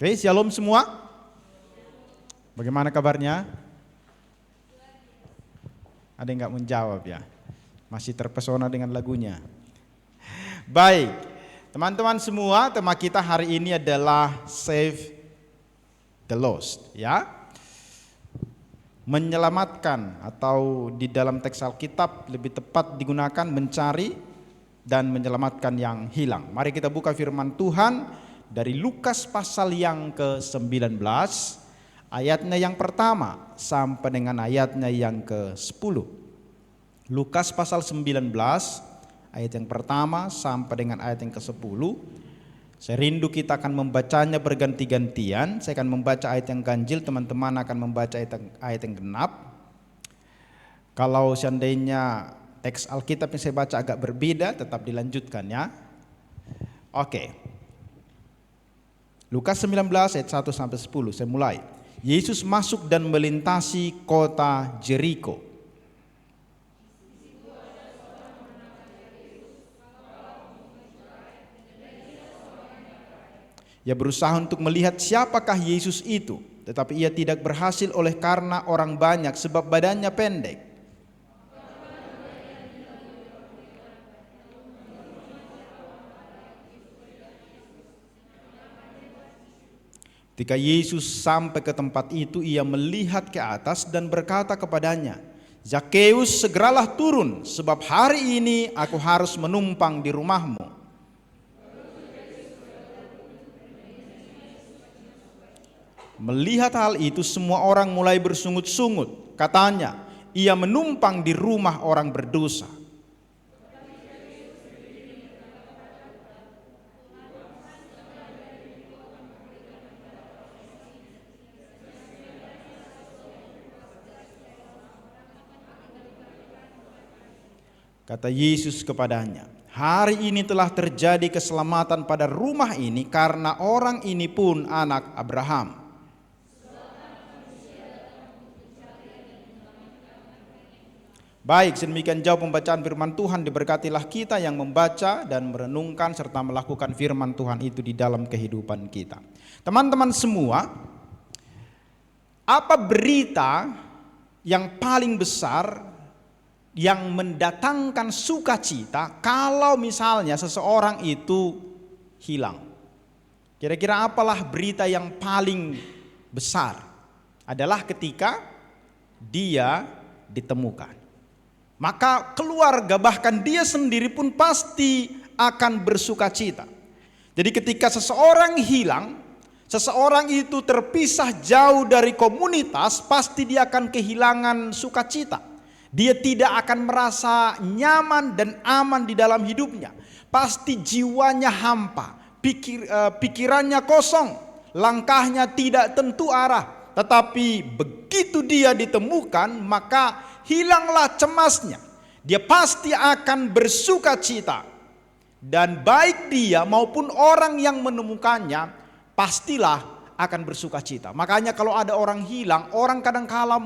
Oke, shalom semua. Bagaimana kabarnya? Ada yang nggak menjawab ya? Masih terpesona dengan lagunya. Baik, teman-teman semua, tema kita hari ini adalah Save the Lost, ya. Menyelamatkan, atau di dalam teks Alkitab lebih tepat digunakan mencari dan menyelamatkan yang hilang. Mari kita buka firman Tuhan dari Lukas pasal yang ke-19, ayatnya yang pertama sampai dengan ayatnya yang ke-10. Lukas pasal 19, ayat yang pertama sampai dengan ayat yang ke-10. Saya rindu kita akan membacanya berganti-gantian. Saya akan membaca ayat yang ganjil, teman-teman akan membaca ayat yang genap. Kalau seandainya teks Alkitab yang saya baca agak berbeda, tetap dilanjutkan ya. Oke. Lukas 19 ayat 1 sampai 10, saya mulai. Yesus masuk dan melintasi kota Jeriko. Ia berusaha untuk melihat siapakah Yesus itu, tetapi ia tidak berhasil oleh karena orang banyak, sebab badannya pendek. Ketika Yesus sampai ke tempat itu, ia melihat ke atas dan berkata kepadanya, "Zakheus, segeralah turun, sebab hari ini aku harus menumpang di rumahmu." Melihat hal itu, semua orang mulai bersungut-sungut. Katanya, ia menumpang di rumah orang berdosa. Kata Yesus kepadanya, "Hari ini telah terjadi keselamatan pada rumah ini, karena orang ini pun anak Abraham. Baik, sedemikian jauh pembacaan firman Tuhan. Diberkatilah kita yang membaca dan merenungkan serta melakukan firman Tuhan itu di dalam kehidupan kita. Teman-teman semua, apa berita yang paling besar yang mendatangkan sukacita kalau misalnya seseorang itu hilang? Kira-kira apalah berita yang paling besar? Adalah ketika dia ditemukan. Maka keluarga, bahkan dia sendiri pun pasti akan bersukacita. Jadi ketika seseorang hilang, seseorang itu terpisah jauh dari komunitas, pasti dia akan kehilangan sukacita. Dia tidak akan merasa nyaman dan aman di dalam hidupnya. Pasti jiwanya hampa, pikirannya kosong, langkahnya tidak tentu arah. Tetapi begitu dia ditemukan, maka hilanglah cemasnya. Dia pasti akan bersukacita. Dan baik dia maupun orang yang menemukannya, pastilah akan bersukacita. Makanya kalau ada orang hilang, orang kadang-kala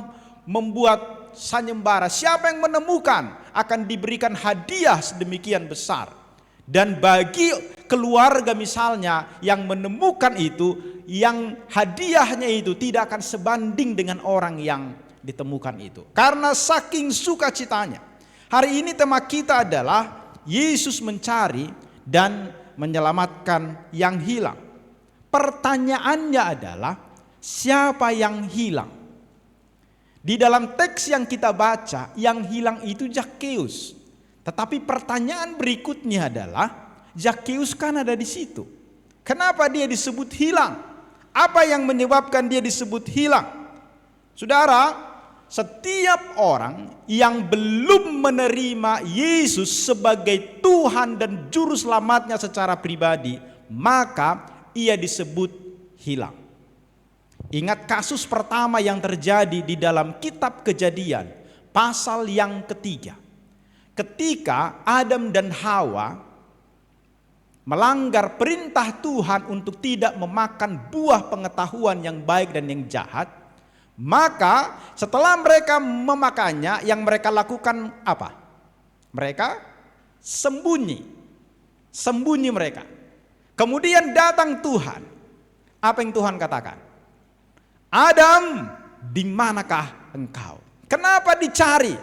membuat sayembara. Siapa yang menemukan akan diberikan hadiah sedemikian besar. Dan bagi keluarga misalnya yang menemukan itu, yang hadiahnya itu tidak akan sebanding dengan orang yang ditemukan itu. Karena saking sukacitanya. Hari ini tema kita adalah Yesus mencari dan menyelamatkan yang hilang. Pertanyaannya adalah, siapa yang hilang? Di dalam teks yang kita baca, yang hilang itu Zakheus. Tetapi pertanyaan berikutnya adalah, Zakheus kan ada di situ. Kenapa dia disebut hilang? Apa yang menyebabkan dia disebut hilang? Saudara, setiap orang yang belum menerima Yesus sebagai Tuhan dan Juru Selamatnya secara pribadi, maka ia disebut hilang. Ingat kasus pertama yang terjadi di dalam kitab Kejadian, pasal yang ketiga. Ketika Adam dan Hawa melanggar perintah Tuhan untuk tidak memakan buah pengetahuan yang baik dan yang jahat, maka setelah mereka memakannya, yang mereka lakukan apa? Mereka sembunyi mereka. Kemudian datang Tuhan. Apa yang Tuhan katakan? Adam, di manakah engkau? Kenapa dicari?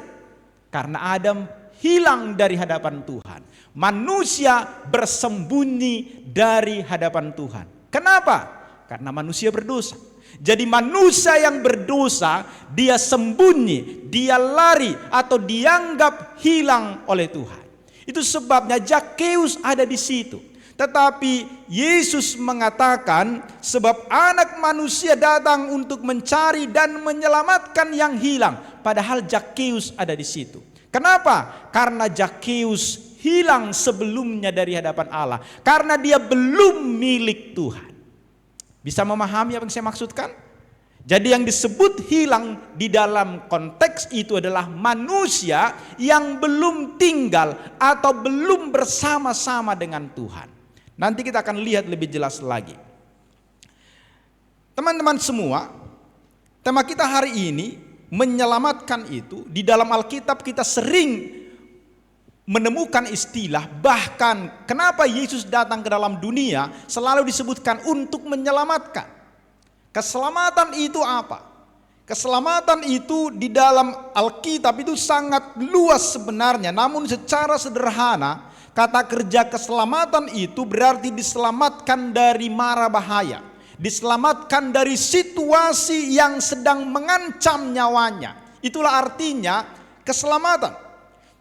Karena Adam hilang dari hadapan Tuhan. Manusia bersembunyi dari hadapan Tuhan. Kenapa? Karena manusia berdosa. Jadi manusia yang berdosa, dia sembunyi, dia lari atau dianggap hilang oleh Tuhan. Itu sebabnya Zakheus ada di situ. Tetapi Yesus mengatakan, sebab anak manusia datang untuk mencari dan menyelamatkan yang hilang. Padahal Zakheus ada di situ. Kenapa? Karena Zakheus hilang sebelumnya dari hadapan Allah. Karena dia belum milik Tuhan. Bisa memahami apa yang saya maksudkan? Jadi yang disebut hilang di dalam konteks itu adalah manusia yang belum tinggal atau belum bersama-sama dengan Tuhan. Nanti kita akan lihat lebih jelas lagi. Teman-teman semua, tema kita hari ini menyelamatkan itu. Di dalam Alkitab kita sering menemukan istilah, bahkan kenapa Yesus datang ke dalam dunia selalu disebutkan untuk menyelamatkan. Keselamatan itu apa? Keselamatan itu di dalam Alkitab itu sangat luas sebenarnya, namun secara sederhana kata kerja keselamatan itu berarti diselamatkan dari mara bahaya, diselamatkan dari situasi yang sedang mengancam nyawanya. Itulah artinya keselamatan.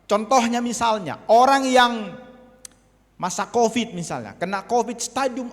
Contohnya misalnya orang yang masa COVID misalnya, kena COVID stadium,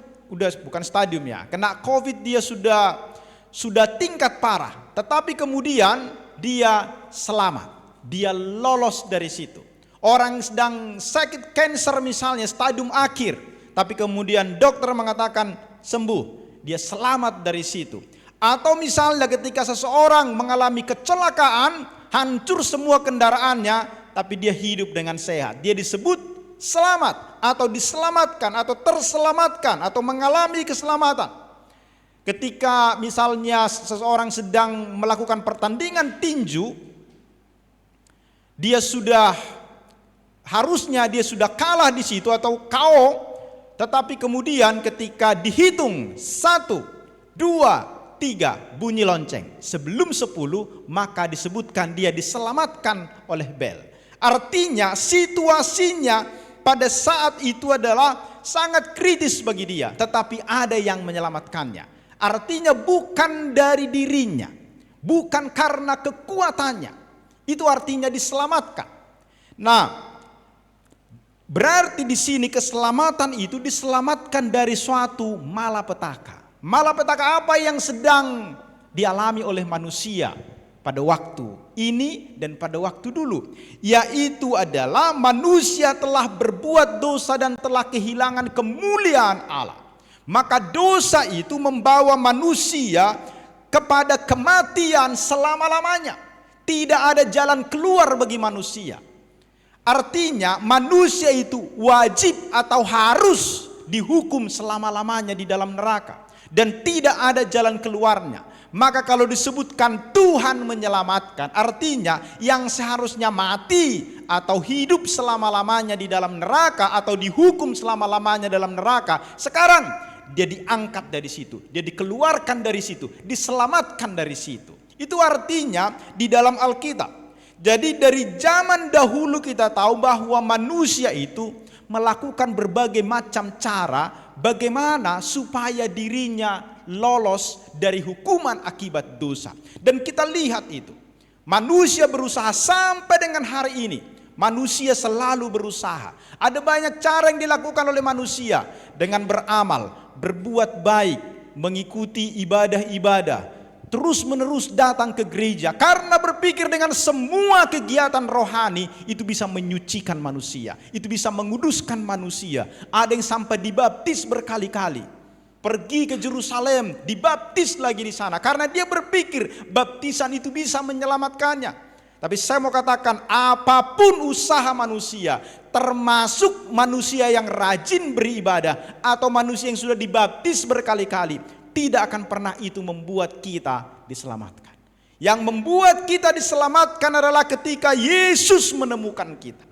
bukan stadium ya, kena COVID dia sudah tingkat parah, tetapi kemudian dia selamat, dia lolos dari situ. Orang sedang sakit kanker misalnya stadium akhir, tapi kemudian dokter mengatakan sembuh, dia selamat dari situ. Atau misalnya ketika seseorang mengalami kecelakaan, hancur semua kendaraannya, tapi dia hidup dengan sehat, dia disebut selamat atau diselamatkan atau terselamatkan atau mengalami keselamatan. Ketika misalnya seseorang sedang melakukan pertandingan tinju, harusnya dia sudah kalah di situ atau KO, tetapi kemudian ketika dihitung 1, 2, 3 bunyi lonceng sebelum 10, maka disebutkan dia diselamatkan oleh bel. Artinya situasinya pada saat itu adalah sangat kritis bagi dia, tetapi ada yang menyelamatkannya. Artinya bukan dari dirinya, bukan karena kekuatannya. Itu artinya diselamatkan. Nah, berarti di sini keselamatan itu diselamatkan dari suatu malapetaka. Malapetaka apa yang sedang dialami oleh manusia pada waktu ini dan pada waktu dulu, yaitu adalah manusia telah berbuat dosa dan telah kehilangan kemuliaan Allah. Maka dosa itu membawa manusia kepada kematian selama-lamanya. Tidak ada jalan keluar bagi manusia. Artinya manusia itu wajib atau harus dihukum selama-lamanya di dalam neraka, dan tidak ada jalan keluarnya. Maka kalau disebutkan Tuhan menyelamatkan, artinya yang seharusnya mati atau hidup selama-lamanya di dalam neraka atau dihukum selama-lamanya dalam neraka, sekarang dia diangkat dari situ, dia dikeluarkan dari situ, diselamatkan dari situ. Itu artinya di dalam Alkitab. Jadi dari zaman dahulu kita tahu bahwa manusia itu melakukan berbagai macam cara bagaimana supaya dirinya lolos dari hukuman akibat dosa. Dan kita lihat itu. Manusia berusaha sampai dengan hari ini. Manusia selalu berusaha. Ada banyak cara yang dilakukan oleh manusia dengan beramal, berbuat baik, mengikuti ibadah-ibadah, terus menerus datang ke gereja karena berpikir dengan semua kegiatan rohani itu bisa menyucikan manusia, itu bisa menguduskan manusia. Ada yang sampai dibaptis berkali-kali, pergi ke Yerusalem, dibaptis lagi di sana karena dia berpikir baptisan itu bisa menyelamatkannya. Tapi saya mau katakan, apapun usaha manusia, termasuk manusia yang rajin beribadah atau manusia yang sudah dibaptis berkali-kali, tidak akan pernah itu membuat kita diselamatkan. Yang membuat kita diselamatkan adalah ketika Yesus menemukan kita.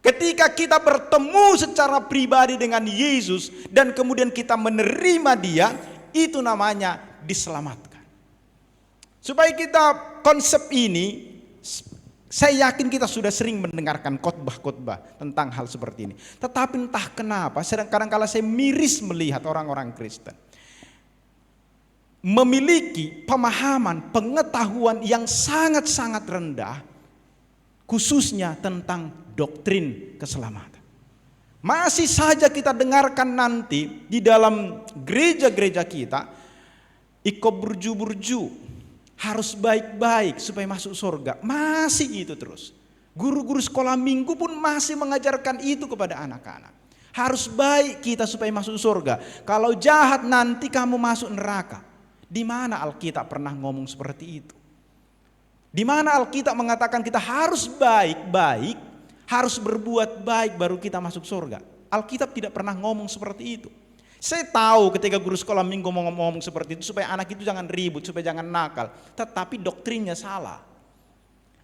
Ketika kita bertemu secara pribadi dengan Yesus dan kemudian kita menerima Dia, itu namanya diselamatkan. Supaya kita konsep ini, saya yakin kita sudah sering mendengarkan khotbah-khotbah tentang hal seperti ini. Tetapi entah kenapa, kadang-kala saya miris melihat orang-orang Kristen memiliki pemahaman, pengetahuan yang sangat-sangat rendah, khususnya tentang doktrin keselamatan. Masih saja kita dengarkan nanti di dalam gereja-gereja kita, iko burju-burju, harus baik-baik supaya masuk surga. Masih itu terus. Guru-guru sekolah minggu pun masih mengajarkan itu kepada anak-anak. Harus baik kita supaya masuk surga. Kalau jahat nanti kamu masuk neraka. Di mana Alkitab pernah ngomong seperti itu? Di mana Alkitab mengatakan kita harus baik-baik, harus berbuat baik baru kita masuk surga? Alkitab tidak pernah ngomong seperti itu. Saya tahu ketika guru sekolah minggu mau ngomong seperti itu supaya anak itu jangan ribut, supaya jangan nakal. Tetapi doktrinnya salah.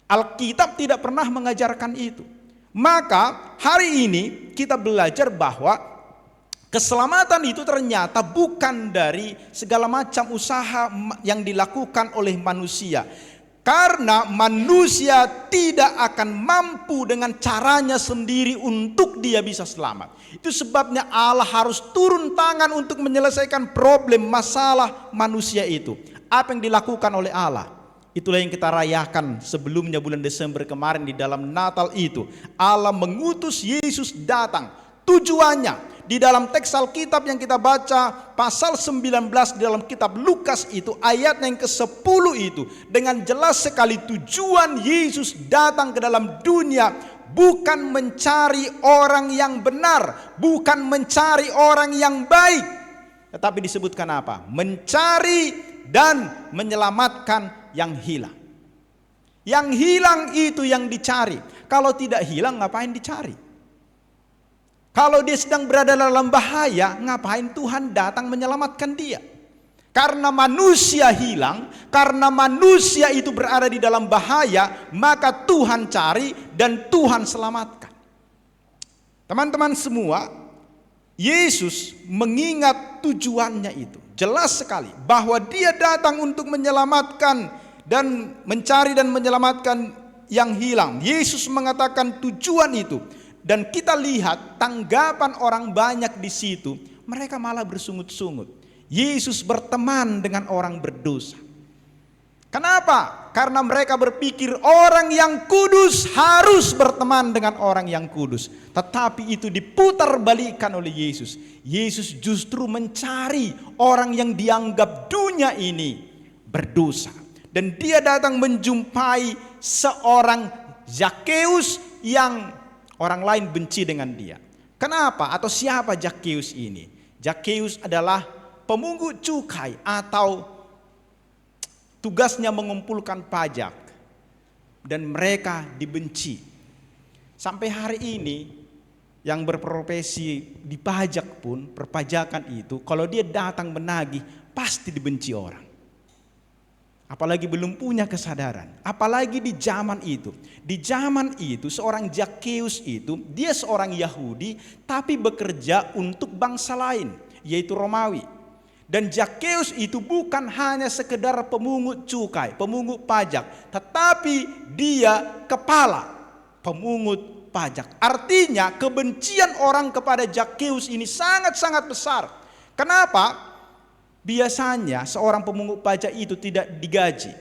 Alkitab tidak pernah mengajarkan itu. Maka hari ini kita belajar bahwa keselamatan itu ternyata bukan dari segala macam usaha yang dilakukan oleh manusia. Karena manusia tidak akan mampu dengan caranya sendiri untuk dia bisa selamat. Itu sebabnya Allah harus turun tangan untuk menyelesaikan problem masalah manusia itu. Apa yang dilakukan oleh Allah? Itulah yang kita rayakan sebelumnya bulan Desember kemarin di dalam Natal itu. Allah mengutus Yesus datang. Tujuannya di dalam teks Alkitab yang kita baca pasal 19 di dalam kitab Lukas itu ayat yang ke-10 itu dengan jelas sekali tujuan Yesus datang ke dalam dunia bukan mencari orang yang benar, bukan mencari orang yang baik, tetapi disebutkan apa? Mencari dan menyelamatkan yang hilang. Yang hilang itu yang dicari. Kalau tidak hilang ngapain dicari? Kalau dia sedang berada dalam bahaya, ngapain Tuhan datang menyelamatkan dia? Karena manusia hilang, karena manusia itu berada di dalam bahaya, maka Tuhan cari dan Tuhan selamatkan. Teman-teman semua, Yesus mengingat tujuannya itu. Jelas sekali bahwa dia datang untuk menyelamatkan dan mencari dan menyelamatkan yang hilang. Yesus mengatakan tujuan itu. Dan kita lihat tanggapan orang banyak di situ, mereka malah bersungut-sungut. Yesus berteman dengan orang berdosa. Kenapa? Karena mereka berpikir orang yang kudus harus berteman dengan orang yang kudus. Tetapi itu diputarbalikkan oleh Yesus. Yesus justru mencari orang yang dianggap dunia ini berdosa. Dan dia datang menjumpai seorang Zakheus yang orang lain benci dengan dia. Kenapa? Atau siapa Zakheus ini? Zakheus adalah pemungut cukai atau tugasnya mengumpulkan pajak. Dan mereka dibenci. Sampai hari ini yang berprofesi di pajak pun, perpajakan itu, kalau dia datang menagih pasti dibenci orang. Apalagi belum punya kesadaran. Apalagi di zaman itu. Di zaman itu seorang Zakheus itu dia seorang Yahudi tapi bekerja untuk bangsa lain yaitu Romawi. Dan Zakheus itu bukan hanya sekedar pemungut cukai, pemungut pajak, tetapi dia kepala pemungut pajak. Artinya kebencian orang kepada Zakheus ini sangat-sangat besar. Kenapa? Biasanya seorang pemungut pajak itu tidak digaji.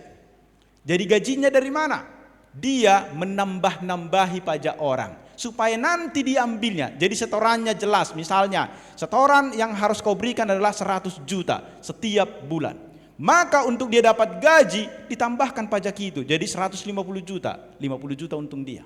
Jadi gajinya dari mana? Dia menambah-nambahi pajak orang supaya nanti diambilnya. Jadi setorannya jelas. Misalnya setoran yang harus kau berikan adalah 100 juta setiap bulan. Maka untuk dia dapat gaji ditambahkan pajak itu. Jadi 150 juta, 50 juta untung dia.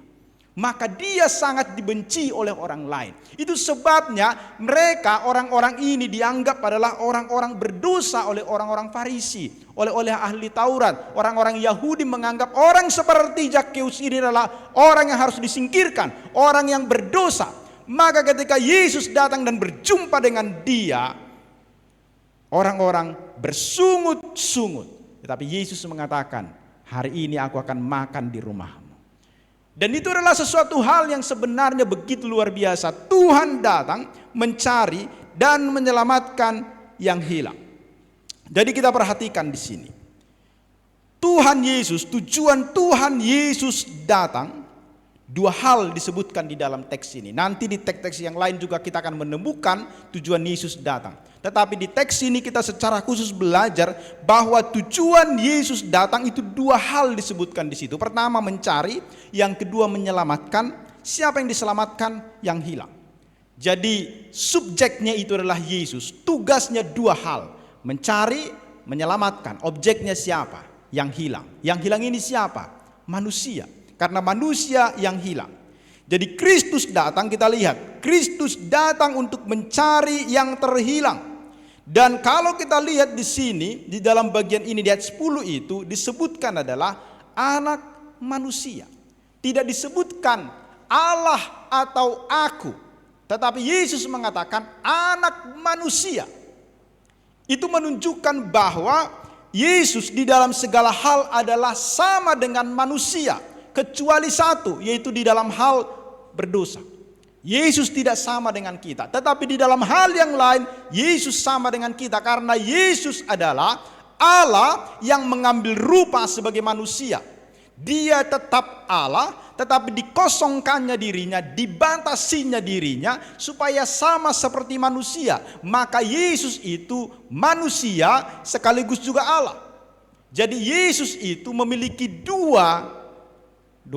Maka dia sangat dibenci oleh orang lain. Itu sebabnya mereka orang-orang ini dianggap adalah orang-orang berdosa oleh orang-orang Farisi, oleh ahli Taurat. Orang-orang Yahudi menganggap orang seperti Zakheus ini adalah orang yang harus disingkirkan, orang yang berdosa. Maka ketika Yesus datang dan berjumpa dengan dia, orang-orang bersungut-sungut. Tetapi Yesus mengatakan, hari ini aku akan makan di rumahmu. Dan itu adalah sesuatu hal yang sebenarnya begitu luar biasa. Tuhan datang mencari dan menyelamatkan yang hilang. Jadi kita perhatikan di sini. Tuhan Yesus, tujuan Tuhan Yesus datang, dua hal disebutkan di dalam teks ini. Nanti di teks-teks yang lain juga kita akan menemukan tujuan Yesus datang. Tetapi di teks ini kita secara khusus belajar bahwa tujuan Yesus datang itu dua hal disebutkan di situ. Pertama mencari, yang kedua menyelamatkan. Siapa yang diselamatkan? Yang hilang. Jadi subjeknya itu adalah Yesus. Tugasnya dua hal, mencari, menyelamatkan. Objeknya siapa? Yang hilang. Yang hilang ini siapa? Manusia. Karena manusia yang hilang. Jadi Kristus datang, kita lihat. Kristus datang untuk mencari yang terhilang. Dan kalau kita lihat di sini, di dalam bagian ini di ayat 10 itu disebutkan adalah anak manusia. Tidak disebutkan Allah atau aku. Tetapi Yesus mengatakan anak manusia. Itu menunjukkan bahwa Yesus di dalam segala hal adalah sama dengan manusia, kecuali satu, yaitu di dalam hal berdosa. Yesus tidak sama dengan kita, tetapi di dalam hal yang lain Yesus sama dengan kita, karena Yesus adalah Allah yang mengambil rupa sebagai manusia. Dia tetap Allah, tetapi dikosongkannya dirinya, dibatasinya dirinya supaya sama seperti manusia. Maka Yesus itu manusia sekaligus juga Allah. Jadi Yesus itu memiliki dua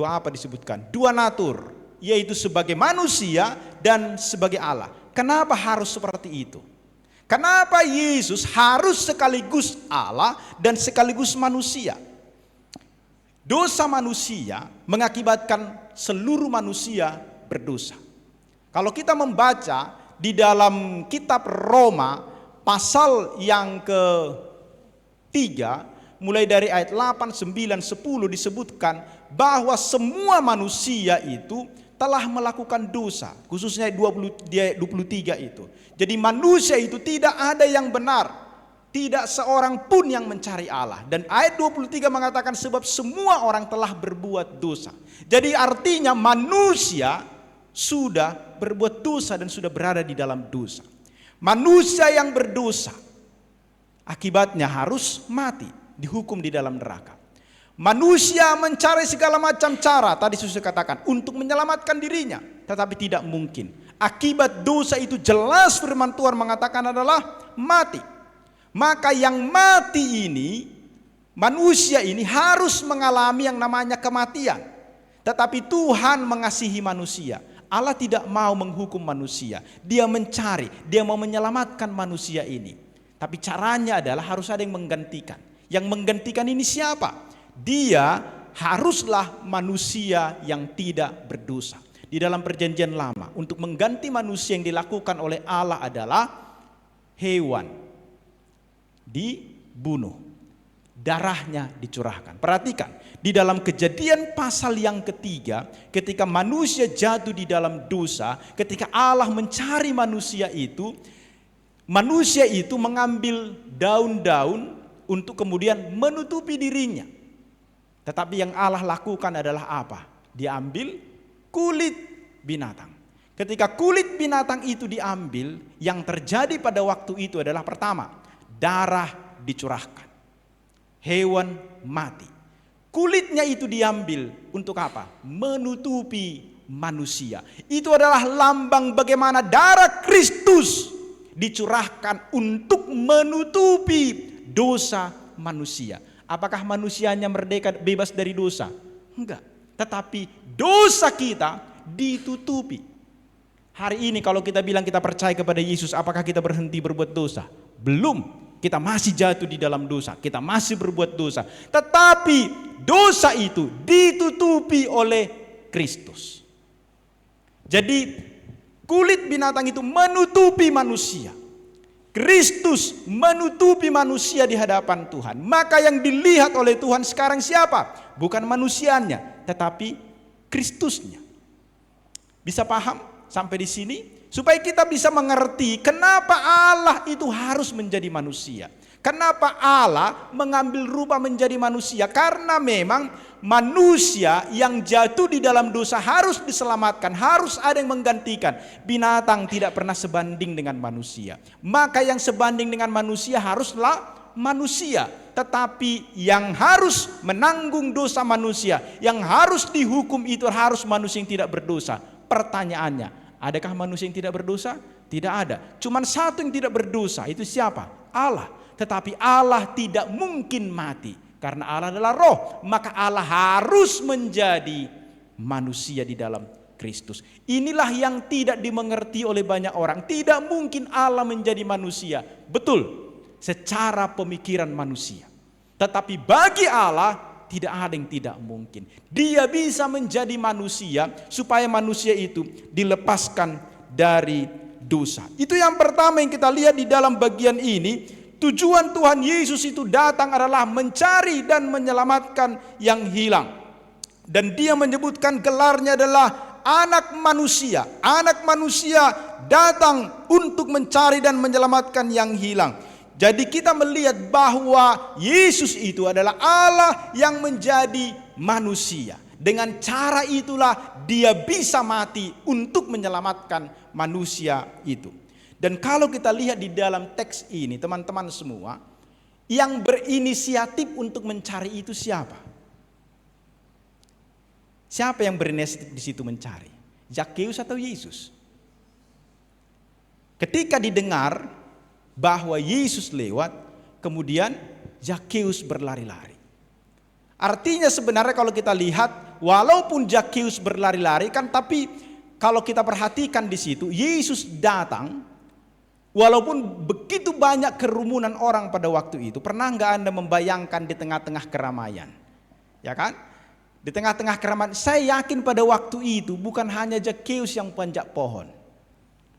apa disebutkan? Dua natur, yaitu sebagai manusia dan sebagai Allah. Kenapa harus seperti itu? Kenapa Yesus harus sekaligus Allah dan sekaligus manusia? Dosa manusia mengakibatkan seluruh manusia berdosa. Kalau kita membaca di dalam kitab Roma pasal yang ke-3 mulai dari ayat 8, 9, 10 disebutkan bahwa semua manusia itu telah melakukan dosa, khususnya 23 itu. Jadi manusia itu tidak ada yang benar. Tidak seorang pun yang mencari Allah. Dan ayat 23 mengatakan sebab semua orang telah berbuat dosa. Jadi artinya manusia sudah berbuat dosa dan sudah berada di dalam dosa. Manusia yang berdosa akibatnya harus mati, dihukum di dalam neraka. Manusia mencari segala macam cara, tadi sudah katakan, untuk menyelamatkan dirinya, tetapi tidak mungkin. Akibat dosa itu jelas firman Tuhan mengatakan adalah mati. Maka yang mati ini, manusia ini harus mengalami yang namanya kematian. Tetapi Tuhan mengasihi manusia. Allah tidak mau menghukum manusia. Dia mencari, dia mau menyelamatkan manusia ini. Tapi caranya adalah harus ada yang menggantikan. Yang menggantikan ini siapa? Dia haruslah manusia yang tidak berdosa. Di dalam perjanjian lama, untuk mengganti manusia yang dilakukan oleh Allah adalah hewan dibunuh, darahnya dicurahkan. Perhatikan, di dalam Kejadian pasal yang ketiga, ketika manusia jatuh di dalam dosa, ketika Allah mencari manusia itu mengambil daun-daun untuk kemudian menutupi dirinya. Tetapi yang Allah lakukan adalah apa? Dia ambil kulit binatang. Ketika kulit binatang itu diambil, yang terjadi pada waktu itu adalah pertama, darah dicurahkan, hewan mati. Kulitnya itu diambil untuk apa? Menutupi manusia. Itu adalah lambang bagaimana darah Kristus dicurahkan untuk menutupi dosa manusia. Apakah manusianya merdeka bebas dari dosa? Enggak. Tetapi dosa kita ditutupi. Hari ini kalau kita bilang kita percaya kepada Yesus, apakah kita berhenti berbuat dosa? Belum. Kita masih jatuh di dalam dosa, kita masih berbuat dosa. Tetapi dosa itu ditutupi oleh Kristus. Jadi kulit binatang itu menutupi manusia. Kristus menutupi manusia di hadapan Tuhan. Maka yang dilihat oleh Tuhan sekarang siapa? Bukan manusianya, tetapi Kristusnya. Bisa paham sampai di sini? Supaya kita bisa mengerti kenapa Allah itu harus menjadi manusia. Kenapa Allah mengambil rupa menjadi manusia? Karena memang manusia yang jatuh di dalam dosa harus diselamatkan, harus ada yang menggantikan. Binatang tidak pernah sebanding dengan manusia. Maka yang sebanding dengan manusia haruslah Manusia. Tetapi yang harus menanggung dosa manusia, yang harus dihukum itu harus manusia yang tidak berdosa. Pertanyaannya, adakah manusia yang tidak berdosa? Tidak ada. Cuman satu yang tidak berdosa, itu siapa? Allah. Tetapi Allah tidak mungkin mati. Karena Allah adalah roh, maka Allah harus menjadi manusia di dalam Kristus. Inilah yang tidak dimengerti oleh banyak orang. Tidak mungkin Allah menjadi manusia. Betul, secara pemikiran manusia. Tetapi bagi Allah tidak ada yang tidak mungkin. Dia bisa menjadi manusia supaya manusia itu dilepaskan dari dosa. Itu yang pertama yang kita lihat di dalam bagian ini. Tujuan Tuhan Yesus itu datang adalah mencari dan menyelamatkan yang hilang. Dan dia menyebutkan gelarnya adalah anak manusia. Anak manusia datang untuk mencari dan menyelamatkan yang hilang. Jadi kita melihat bahwa Yesus itu adalah Allah yang menjadi manusia. Dengan cara itulah dia bisa mati untuk menyelamatkan manusia itu. Dan kalau kita lihat di dalam teks ini, teman-teman semua, yang berinisiatif untuk mencari itu siapa? Siapa yang berinisiatif di situ mencari? Zakheus atau Yesus? Ketika didengar bahwa Yesus lewat, kemudian Zakheus berlari-lari. Artinya sebenarnya kalau kita lihat, walaupun Zakheus berlari-lari kan, tapi kalau kita perhatikan di situ, Yesus datang. Walaupun begitu banyak kerumunan orang pada waktu itu, pernah nggak Anda membayangkan di tengah-tengah keramaian? Ya kan? Di tengah-tengah keramaian, saya yakin pada waktu itu bukan hanya Zakheus yang panjat pohon.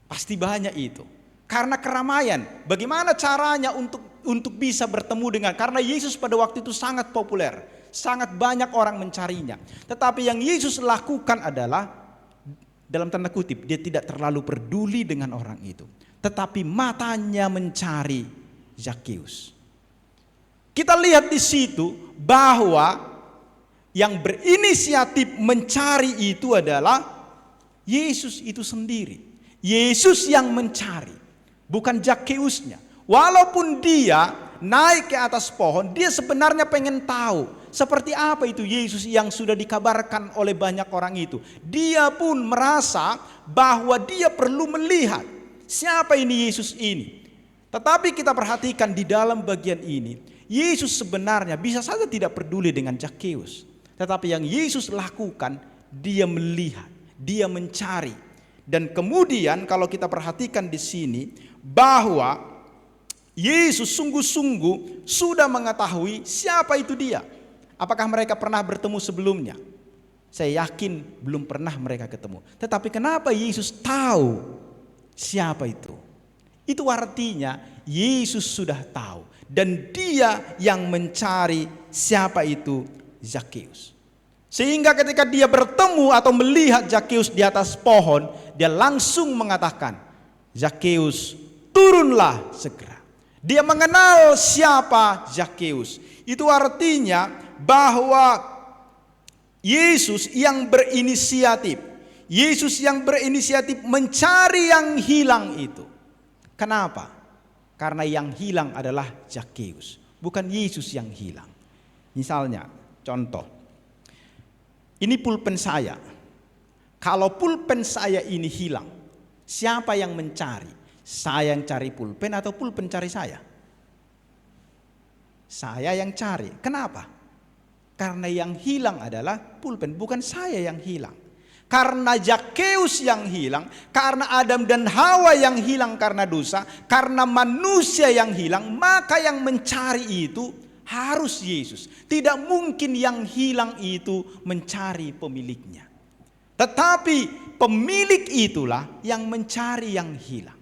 Pasti banyak itu. Karena keramaian, bagaimana caranya untuk bisa bertemu dengan, karena Yesus pada waktu itu sangat populer, sangat banyak orang mencarinya. Tetapi yang Yesus lakukan adalah, dalam tanda kutip, dia tidak terlalu peduli dengan orang itu. Tetapi matanya mencari Zakheus. Kita lihat di situ bahwa yang berinisiatif mencari itu adalah Yesus itu sendiri. Yesus yang mencari, bukan Zakheusnya. Walaupun dia naik ke atas pohon, dia sebenarnya pengen tahu seperti apa itu Yesus yang sudah dikabarkan oleh banyak orang itu. Dia pun merasa bahwa dia perlu melihat siapa ini Yesus ini. Tetapi kita perhatikan di dalam bagian ini, Yesus sebenarnya bisa saja tidak peduli dengan Zakheus. Tetapi yang Yesus lakukan, dia melihat, dia mencari. Dan kemudian kalau kita perhatikan di sini bahwa Yesus sungguh-sungguh sudah mengetahui siapa itu dia. Apakah mereka pernah bertemu sebelumnya? Saya yakin belum pernah mereka ketemu. Tetapi kenapa Yesus tahu siapa itu? Itu artinya Yesus sudah tahu. Dan dia yang mencari siapa itu Zakheus. Sehingga ketika dia bertemu atau melihat Zakheus di atas pohon, dia langsung mengatakan, Zakheus, turunlah segera. Dia mengenal siapa Zakheus. Itu artinya bahwa Yesus yang berinisiatif. Yesus yang berinisiatif mencari yang hilang itu. Kenapa? Karena yang hilang adalah Zakheus, bukan Yesus yang hilang. Misalnya, contoh. Ini pulpen saya. Kalau pulpen saya ini hilang, siapa yang mencari? Saya yang cari pulpen atau pulpen cari saya? Saya yang cari. Kenapa? Karena yang hilang adalah pulpen, bukan saya yang hilang. Karena Zakheus yang hilang, karena Adam dan Hawa yang hilang karena dosa, karena manusia yang hilang, maka yang mencari itu harus Yesus. Tidak mungkin yang hilang itu mencari pemiliknya. Tetapi pemilik itulah yang mencari yang hilang.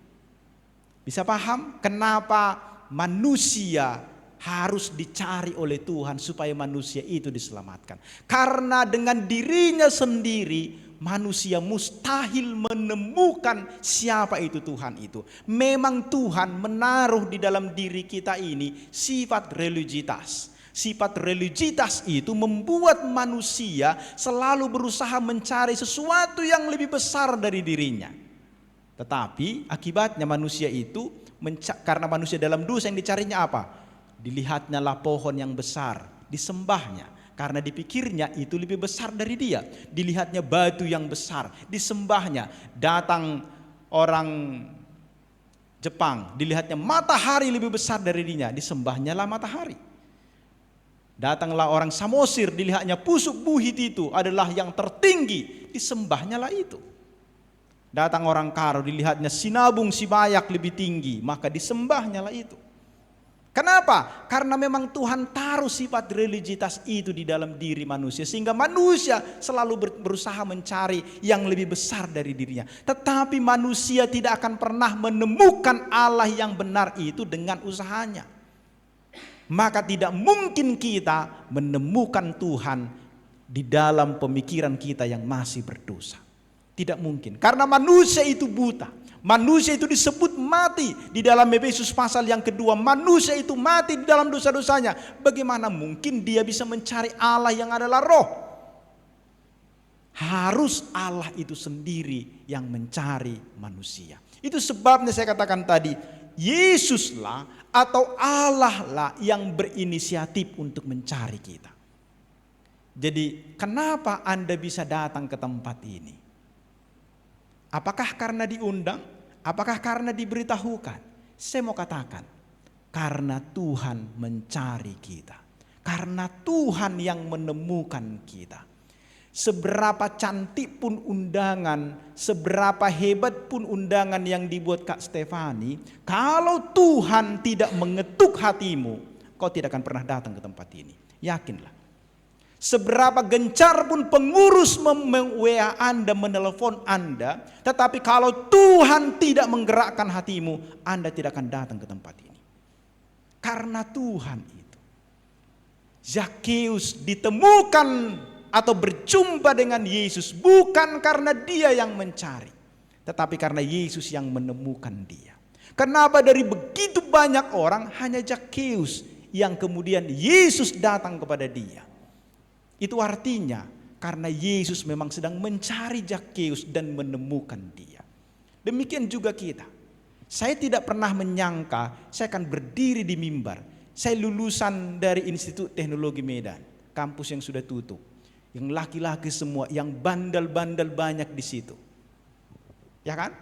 Bisa paham kenapa manusia harus dicari oleh Tuhan supaya manusia itu diselamatkan? Karena dengan dirinya sendiri manusia mustahil menemukan siapa itu Tuhan itu. Memang Tuhan menaruh di dalam diri kita ini sifat religitas. Sifat religitas itu membuat manusia selalu berusaha mencari sesuatu yang lebih besar dari dirinya. Tetapi akibatnya manusia itu, karena manusia dalam dosa, yang dicarinya apa? dilihatnya lah pohon yang besar, disembahnya. Karena dipikirnya itu lebih besar dari dia. Dilihatnya batu yang besar, disembahnya. Datang orang Jepang, dilihatnya matahari lebih besar dari dirinya, disembahnya lah matahari. Datanglah orang Samosir, dilihatnya pusuk buhit itu adalah yang tertinggi, disembahnya lah itu. Datang orang Karo, dilihatnya Sinabung Sibayak lebih tinggi, maka disembahnya lah itu. Kenapa? Karena memang Tuhan taruh sifat religiusitas itu di dalam diri manusia, sehingga manusia selalu berusaha mencari yang lebih besar dari dirinya. Tetapi manusia tidak akan pernah menemukan Allah yang benar itu dengan usahanya. Maka tidak mungkin kita menemukan Tuhan di dalam pemikiran kita yang masih berdosa. Tidak mungkin, karena manusia itu buta. Manusia itu disebut mati di dalam Efesus pasal yang kedua. Manusia itu mati di dalam dosa-dosanya. Bagaimana mungkin dia bisa mencari Allah yang adalah roh? Harus Allah itu sendiri yang mencari manusia. Itu sebabnya saya katakan tadi, Yesuslah atau Allah lah yang berinisiatif untuk mencari kita. Jadi kenapa Anda bisa datang ke tempat ini? Apakah karena diundang? Apakah karena diberitahukan? Saya mau katakan, karena Tuhan mencari kita. Karena Tuhan yang menemukan kita. Seberapa cantik pun undangan, seberapa hebat pun undangan yang dibuat Kak Stefani, kalau Tuhan tidak mengetuk hatimu, kau tidak akan pernah datang ke tempat ini. Yakinlah. Seberapa gencar pun pengurus WA Anda, menelpon Anda, tetapi kalau Tuhan tidak menggerakkan hatimu, Anda tidak akan datang ke tempat ini. Karena Tuhan itu. Zakheus ditemukan atau berjumpa dengan Yesus bukan karena dia yang mencari, tetapi karena Yesus yang menemukan dia. Kenapa dari begitu banyak orang hanya Zakheus yang kemudian Yesus datang kepada dia? Itu artinya karena Yesus memang sedang mencari Zakheus dan menemukan dia. Demikian juga kita. Saya tidak pernah menyangka saya akan berdiri di mimbar. Saya lulusan dari Institut Teknologi Medan, kampus yang sudah tutup. Yang laki-laki semua, yang bandel-bandel banyak di situ. Ya kan?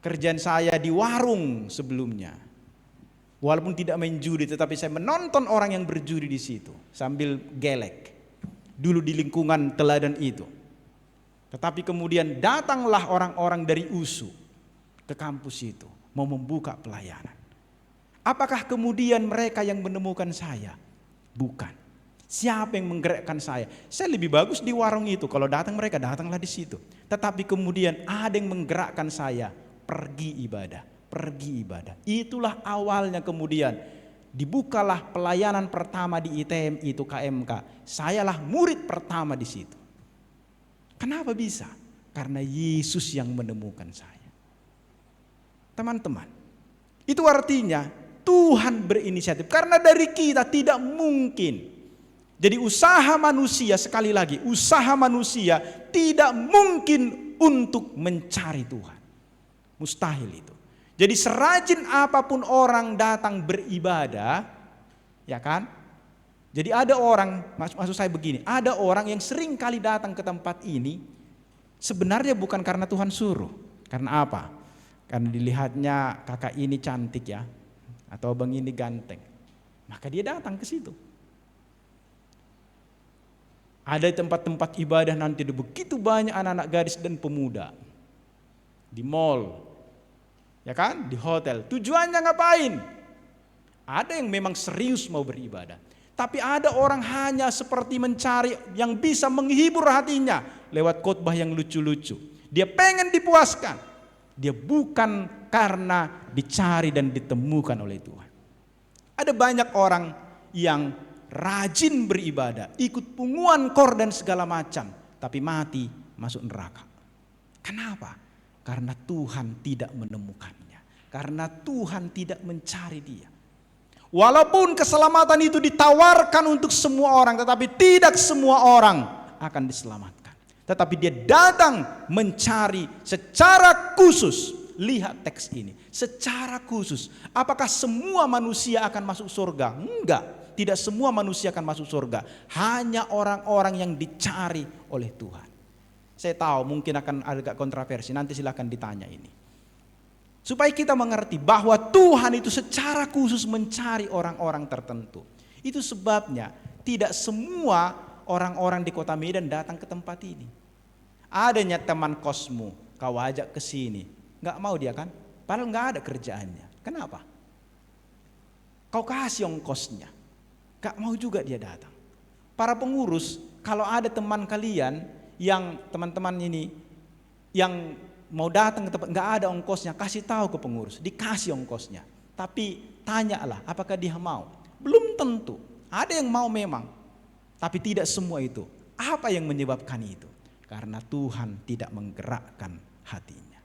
Kerjaan saya di warung sebelumnya. Walaupun tidak main judi, tetapi saya menonton orang yang berjudi di situ sambil gelek. Dulu di lingkungan teladan itu. Tetapi kemudian datanglah orang-orang dari USU ke kampus itu mau membuka pelayanan. Apakah kemudian mereka yang menemukan saya? Bukan. Siapa yang menggerakkan saya? Saya lebih bagus di warung itu. Kalau datang mereka, datanglah di situ. Tetapi kemudian ada yang menggerakkan saya, pergi ibadah. Pergi ibadah. Itulah awalnya kemudian dibukalah pelayanan pertama di ITM itu KMK. Sayalah murid pertama di situ. Kenapa bisa? Karena Yesus yang menemukan saya. Teman-teman, itu artinya Tuhan berinisiatif. Karena dari kita tidak mungkin. Jadi usaha manusia, sekali lagi, usaha manusia tidak mungkin untuk mencari Tuhan. Mustahil itu. Jadi serajin apapun orang datang beribadah, ya kan? Jadi ada orang, maksud saya begini, ada orang yang sering kali datang ke tempat ini, sebenarnya bukan karena Tuhan suruh. Karena apa? Karena dilihatnya kakak ini cantik ya, atau abang ini ganteng. Maka dia datang ke situ. Ada tempat-tempat ibadah nanti ada begitu banyak anak-anak gadis dan pemuda. Di mall, ya kan, di hotel. Tujuannya ngapain? Ada yang memang serius mau beribadah. Tapi ada orang hanya seperti mencari yang bisa menghibur hatinya lewat khotbah yang lucu-lucu. Dia pengen dipuaskan. Dia bukan karena dicari dan ditemukan oleh Tuhan. Ada banyak orang yang rajin beribadah, ikut punguan kor dan segala macam, tapi mati masuk neraka. Kenapa? Karena Tuhan tidak menemukannya. Karena Tuhan tidak mencari dia. Walaupun keselamatan itu ditawarkan untuk semua orang, tetapi tidak semua orang akan diselamatkan. Tetapi dia datang mencari secara khusus lihat teks ini secara khusus. Apakah semua manusia akan masuk surga? Enggak, tidak semua manusia akan masuk surga. Hanya orang-orang yang dicari oleh Tuhan. Saya tahu mungkin akan agak kontroversi, nanti silahkan ditanya ini. Supaya kita mengerti bahwa Tuhan itu secara khusus mencari orang-orang tertentu. Itu sebabnya tidak semua orang-orang di kota Medan datang ke tempat ini. Adanya teman kosmu, kau ajak ke sini, nggak mau dia kan? Padahal nggak ada kerjaannya. Kenapa? Kau kasih ongkosnya, nggak mau juga dia datang. Para pengurus, kalau ada teman kalian yang teman-teman ini yang mau datang ke tempat nggak ada ongkosnya, kasih tahu ke pengurus, dikasih ongkosnya. Tapi tanyalah apakah dia mau. Belum tentu. Ada yang mau memang, tapi tidak semua itu. Apa yang menyebabkan itu? Karena Tuhan tidak menggerakkan hatinya.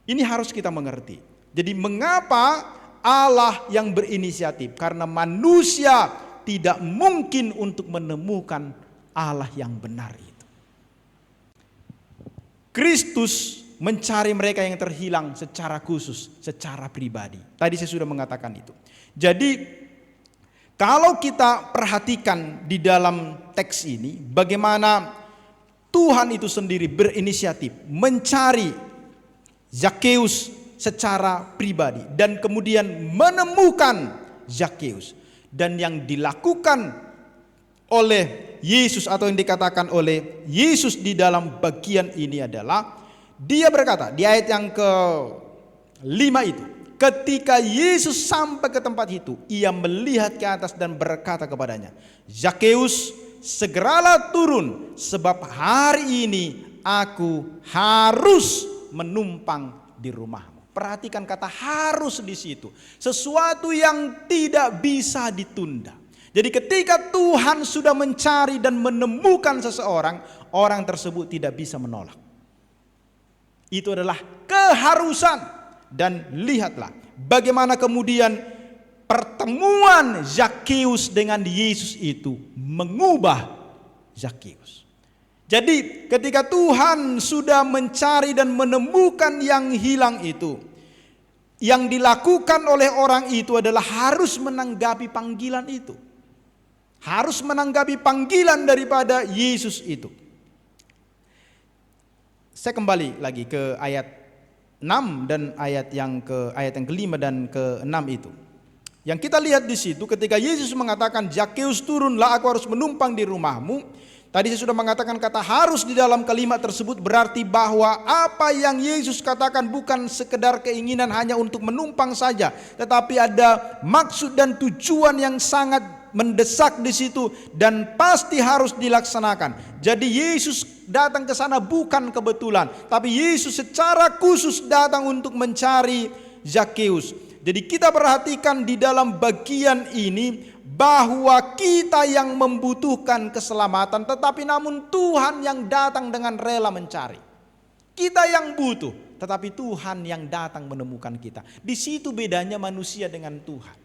Ini harus kita mengerti. Jadi mengapa Allah yang berinisiatif? Karena manusia tidak mungkin untuk menemukan Allah yang benar itu. Kristus mencari mereka yang terhilang secara khusus, secara pribadi. Tadi saya sudah mengatakan itu. Jadi kalau kita perhatikan di dalam teks ini, bagaimana Tuhan itu sendiri berinisiatif mencari Zakheus secara pribadi dan kemudian menemukan Zakheus. Dan yang dilakukan oleh Yesus atau yang dikatakan oleh Yesus di dalam bagian ini adalah dia berkata di ayat yang ke-5 itu, ketika Yesus sampai ke tempat itu, ia melihat ke atas dan berkata kepadanya, Zakheus, segeralah turun, sebab hari ini aku harus menumpang di rumahmu. Perhatikan kata harus di situ. Sesuatu yang tidak bisa ditunda. Jadi ketika Tuhan sudah mencari dan menemukan seseorang, orang tersebut tidak bisa menolak. Itu adalah keharusan. Dan lihatlah bagaimana kemudian pertemuan Zakheus dengan Yesus itu mengubah Zakheus. Jadi ketika Tuhan sudah mencari dan menemukan yang hilang itu, yang dilakukan oleh orang itu adalah harus menanggapi panggilan itu. Harus menanggapi panggilan daripada Yesus itu. Saya kembali lagi ke ayat 6 dan ayat yang ke-5 dan ke-6 itu. Yang kita lihat di situ ketika Yesus mengatakan Zakheus turunlah, aku harus menumpang di rumahmu. Tadi saya sudah mengatakan kata harus di dalam kalimat tersebut berarti bahwa apa yang Yesus katakan bukan sekedar keinginan hanya untuk menumpang saja, tetapi ada maksud dan tujuan yang sangat mendesak di situ dan pasti harus dilaksanakan. Jadi Yesus datang ke sana bukan kebetulan, tapi Yesus secara khusus datang untuk mencari Zakheus. Jadi kita perhatikan di dalam bagian ini bahwa kita yang membutuhkan keselamatan, tetapi namun Tuhan yang datang dengan rela mencari. Kita yang butuh, tetapi Tuhan yang datang menemukan kita. Di situ bedanya manusia dengan Tuhan.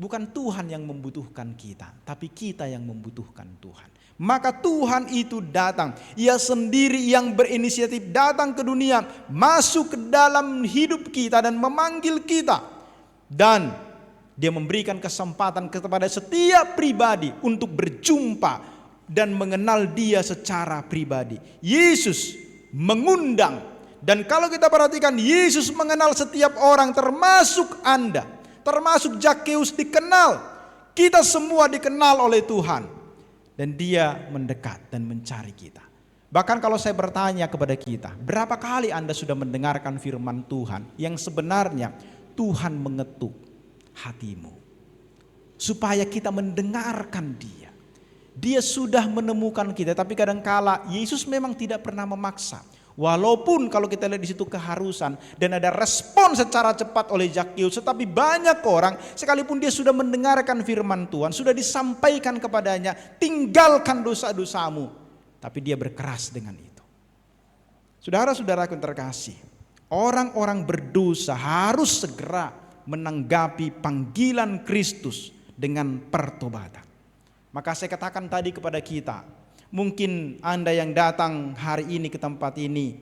Bukan Tuhan yang membutuhkan kita, tapi kita yang membutuhkan Tuhan. Maka Tuhan itu datang, ia sendiri yang berinisiatif datang ke dunia, masuk ke dalam hidup kita dan memanggil kita. Dan dia memberikan kesempatan kepada setiap pribadi untuk berjumpa dan mengenal dia secara pribadi. Yesus mengundang, dan kalau kita perhatikan Yesus mengenal setiap orang termasuk Anda, termasuk Zakheus dikenal. Kita semua dikenal oleh Tuhan. Dan dia mendekat dan mencari kita. Bahkan kalau saya bertanya kepada kita, berapa kali Anda sudah mendengarkan firman Tuhan yang sebenarnya Tuhan mengetuk hatimu supaya kita mendengarkan dia. Dia sudah menemukan kita, tapi kadangkala Yesus memang tidak pernah memaksa. Walaupun kalau kita lihat di situ keharusan dan ada respon secara cepat oleh Zakheus, tetapi banyak orang sekalipun dia sudah mendengarkan firman Tuhan, sudah disampaikan kepadanya, tinggalkan dosa-dosamu, tapi dia berkeras dengan itu. Saudara-saudaraku yang terkasih, orang-orang berdosa harus segera menanggapi panggilan Kristus dengan pertobatan. Maka saya katakan tadi kepada kita, mungkin Anda yang datang hari ini ke tempat ini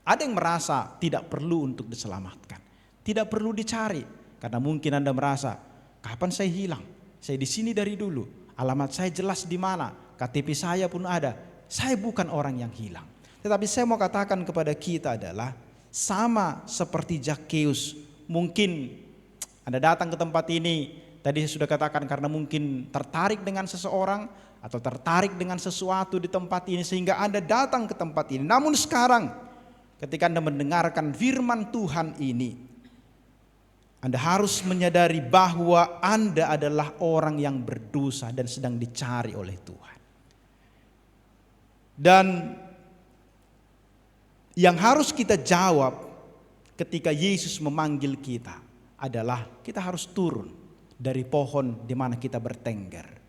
Ada yang merasa tidak perlu untuk diselamatkan, tidak perlu dicari, karena mungkin Anda merasa, kapan saya hilang? Saya di sini dari dulu, alamat saya jelas di mana, KTP saya pun ada. Saya bukan orang yang hilang. Tetapi saya mau katakan kepada kita adalah sama seperti Zakheus. Mungkin Anda datang ke tempat ini, tadi saya sudah katakan karena mungkin tertarik dengan seseorang atau tertarik dengan sesuatu di tempat ini sehingga Anda datang ke tempat ini. Namun sekarang ketika Anda mendengarkan firman Tuhan ini, Anda harus menyadari bahwa Anda adalah orang yang berdosa dan sedang dicari oleh Tuhan. Dan yang harus kita jawab ketika Yesus memanggil kita adalah kita harus turun dari pohon di mana kita bertengger.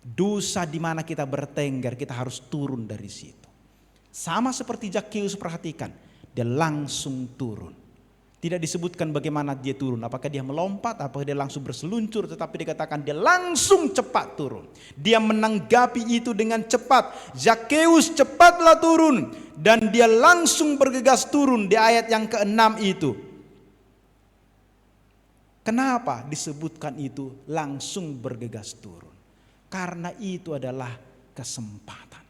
Dosa di mana kita bertengger, kita harus turun dari situ. Sama seperti Zakheus, perhatikan, dia langsung turun. Tidak disebutkan bagaimana dia turun, apakah dia melompat, apakah dia langsung berseluncur, tetapi dikatakan dia langsung cepat turun. Dia menanggapi itu dengan cepat. Zakheus, cepatlah turun, dan dia langsung bergegas turun di ayat yang ke-6 itu. Kenapa disebutkan itu langsung bergegas turun? Karena itu adalah kesempatan.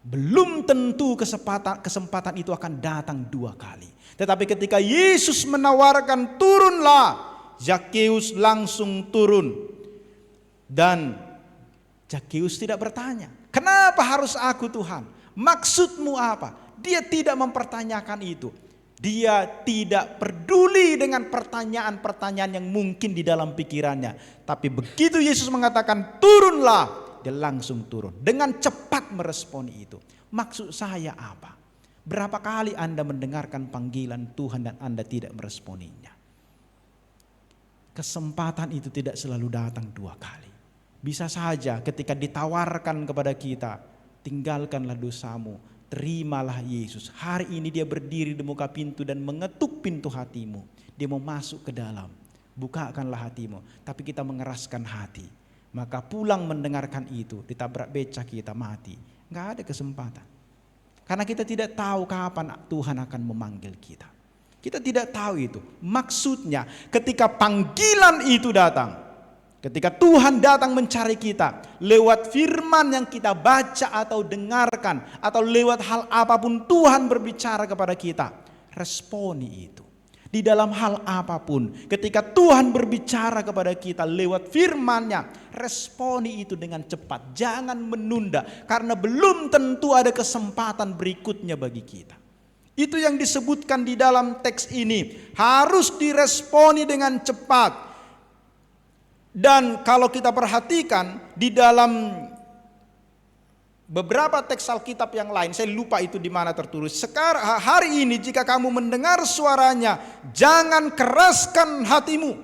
Belum tentu kesempatan itu akan datang 2 kali. Tetapi ketika Yesus menawarkan turunlah, Zakheus langsung turun. Dan Zakheus tidak bertanya, kenapa harus aku Tuhan? Maksudmu apa? Dia tidak mempertanyakan itu. Dia tidak peduli dengan pertanyaan-pertanyaan yang mungkin di dalam pikirannya. Tapi begitu Yesus mengatakan turunlah, dia langsung turun. Dengan cepat meresponi itu. Maksud saya apa? Berapa kali Anda mendengarkan panggilan Tuhan dan Anda tidak meresponinya? Kesempatan itu tidak selalu datang 2 kali. Bisa saja ketika ditawarkan kepada kita, tinggalkanlah dosamu, terimalah Yesus. Hari ini dia berdiri di muka pintu dan mengetuk pintu hatimu. Dia mau masuk ke dalam. Bukakanlah hatimu. Tapi kita mengeraskan hati. Maka pulang mendengarkan itu, ditabrak beca kita mati. Gak ada kesempatan. Karena kita tidak tahu kapan Tuhan akan memanggil kita. Kita tidak tahu itu. Maksudnya ketika panggilan itu datang, ketika Tuhan datang mencari kita, lewat firman yang kita baca atau dengarkan, atau lewat hal apapun Tuhan berbicara kepada kita, responi itu. Di dalam hal apapun, ketika Tuhan berbicara kepada kita lewat firman-Nya, responi itu dengan cepat. Jangan menunda, karena belum tentu ada kesempatan berikutnya bagi kita. Itu yang disebutkan di dalam teks ini. Harus diresponi dengan cepat. Dan kalau kita perhatikan di dalam beberapa teks Alkitab yang lain, saya lupa itu di mana tertulis. Sekarang hari ini jika kamu mendengar suaranya, jangan keraskan hatimu.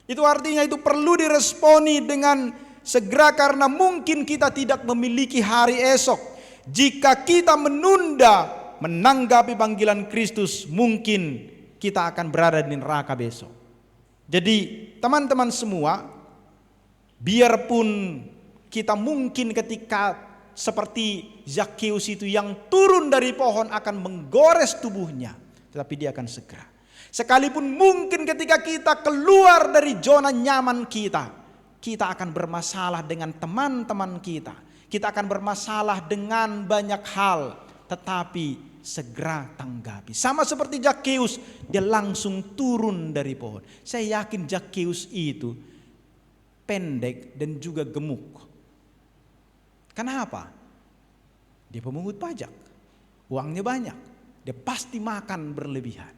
Itu artinya itu perlu diresponi dengan segera, karena mungkin kita tidak memiliki hari esok. Jika kita menunda menanggapi panggilan Kristus, mungkin kita akan berada di neraka besok. Jadi teman-teman semua, biarpun kita mungkin ketika seperti Zakheus itu yang turun dari pohon akan menggores tubuhnya, tetapi dia akan segera. Sekalipun mungkin ketika kita keluar dari zona nyaman kita akan bermasalah dengan teman-teman kita akan bermasalah dengan banyak hal, tetapi segera tanggapi. Sama seperti Zakheus, dia langsung turun dari pohon. Saya yakin Zakheus itu pendek dan juga gemuk. Kenapa? Dia pemungut pajak, uangnya banyak, dia pasti makan berlebihan.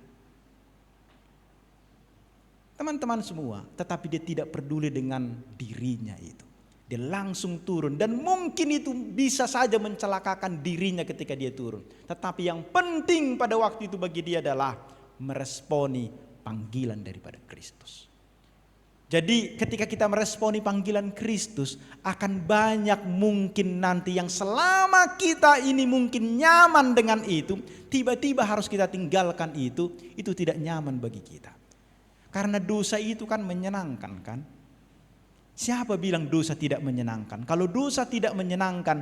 Teman-teman semua, tetapi dia tidak peduli dengan dirinya itu. Dia langsung turun, dan mungkin itu bisa saja mencelakakan dirinya ketika dia turun. Tetapi yang penting pada waktu itu bagi dia adalah meresponi panggilan daripada Kristus. Jadi ketika kita meresponi panggilan Kristus, akan banyak mungkin nanti yang selama kita ini mungkin nyaman dengan itu, tiba-tiba harus kita tinggalkan itu tidak nyaman bagi kita. Karena dosa itu kan menyenangkan kan? Siapa bilang dosa tidak menyenangkan? Kalau dosa tidak menyenangkan,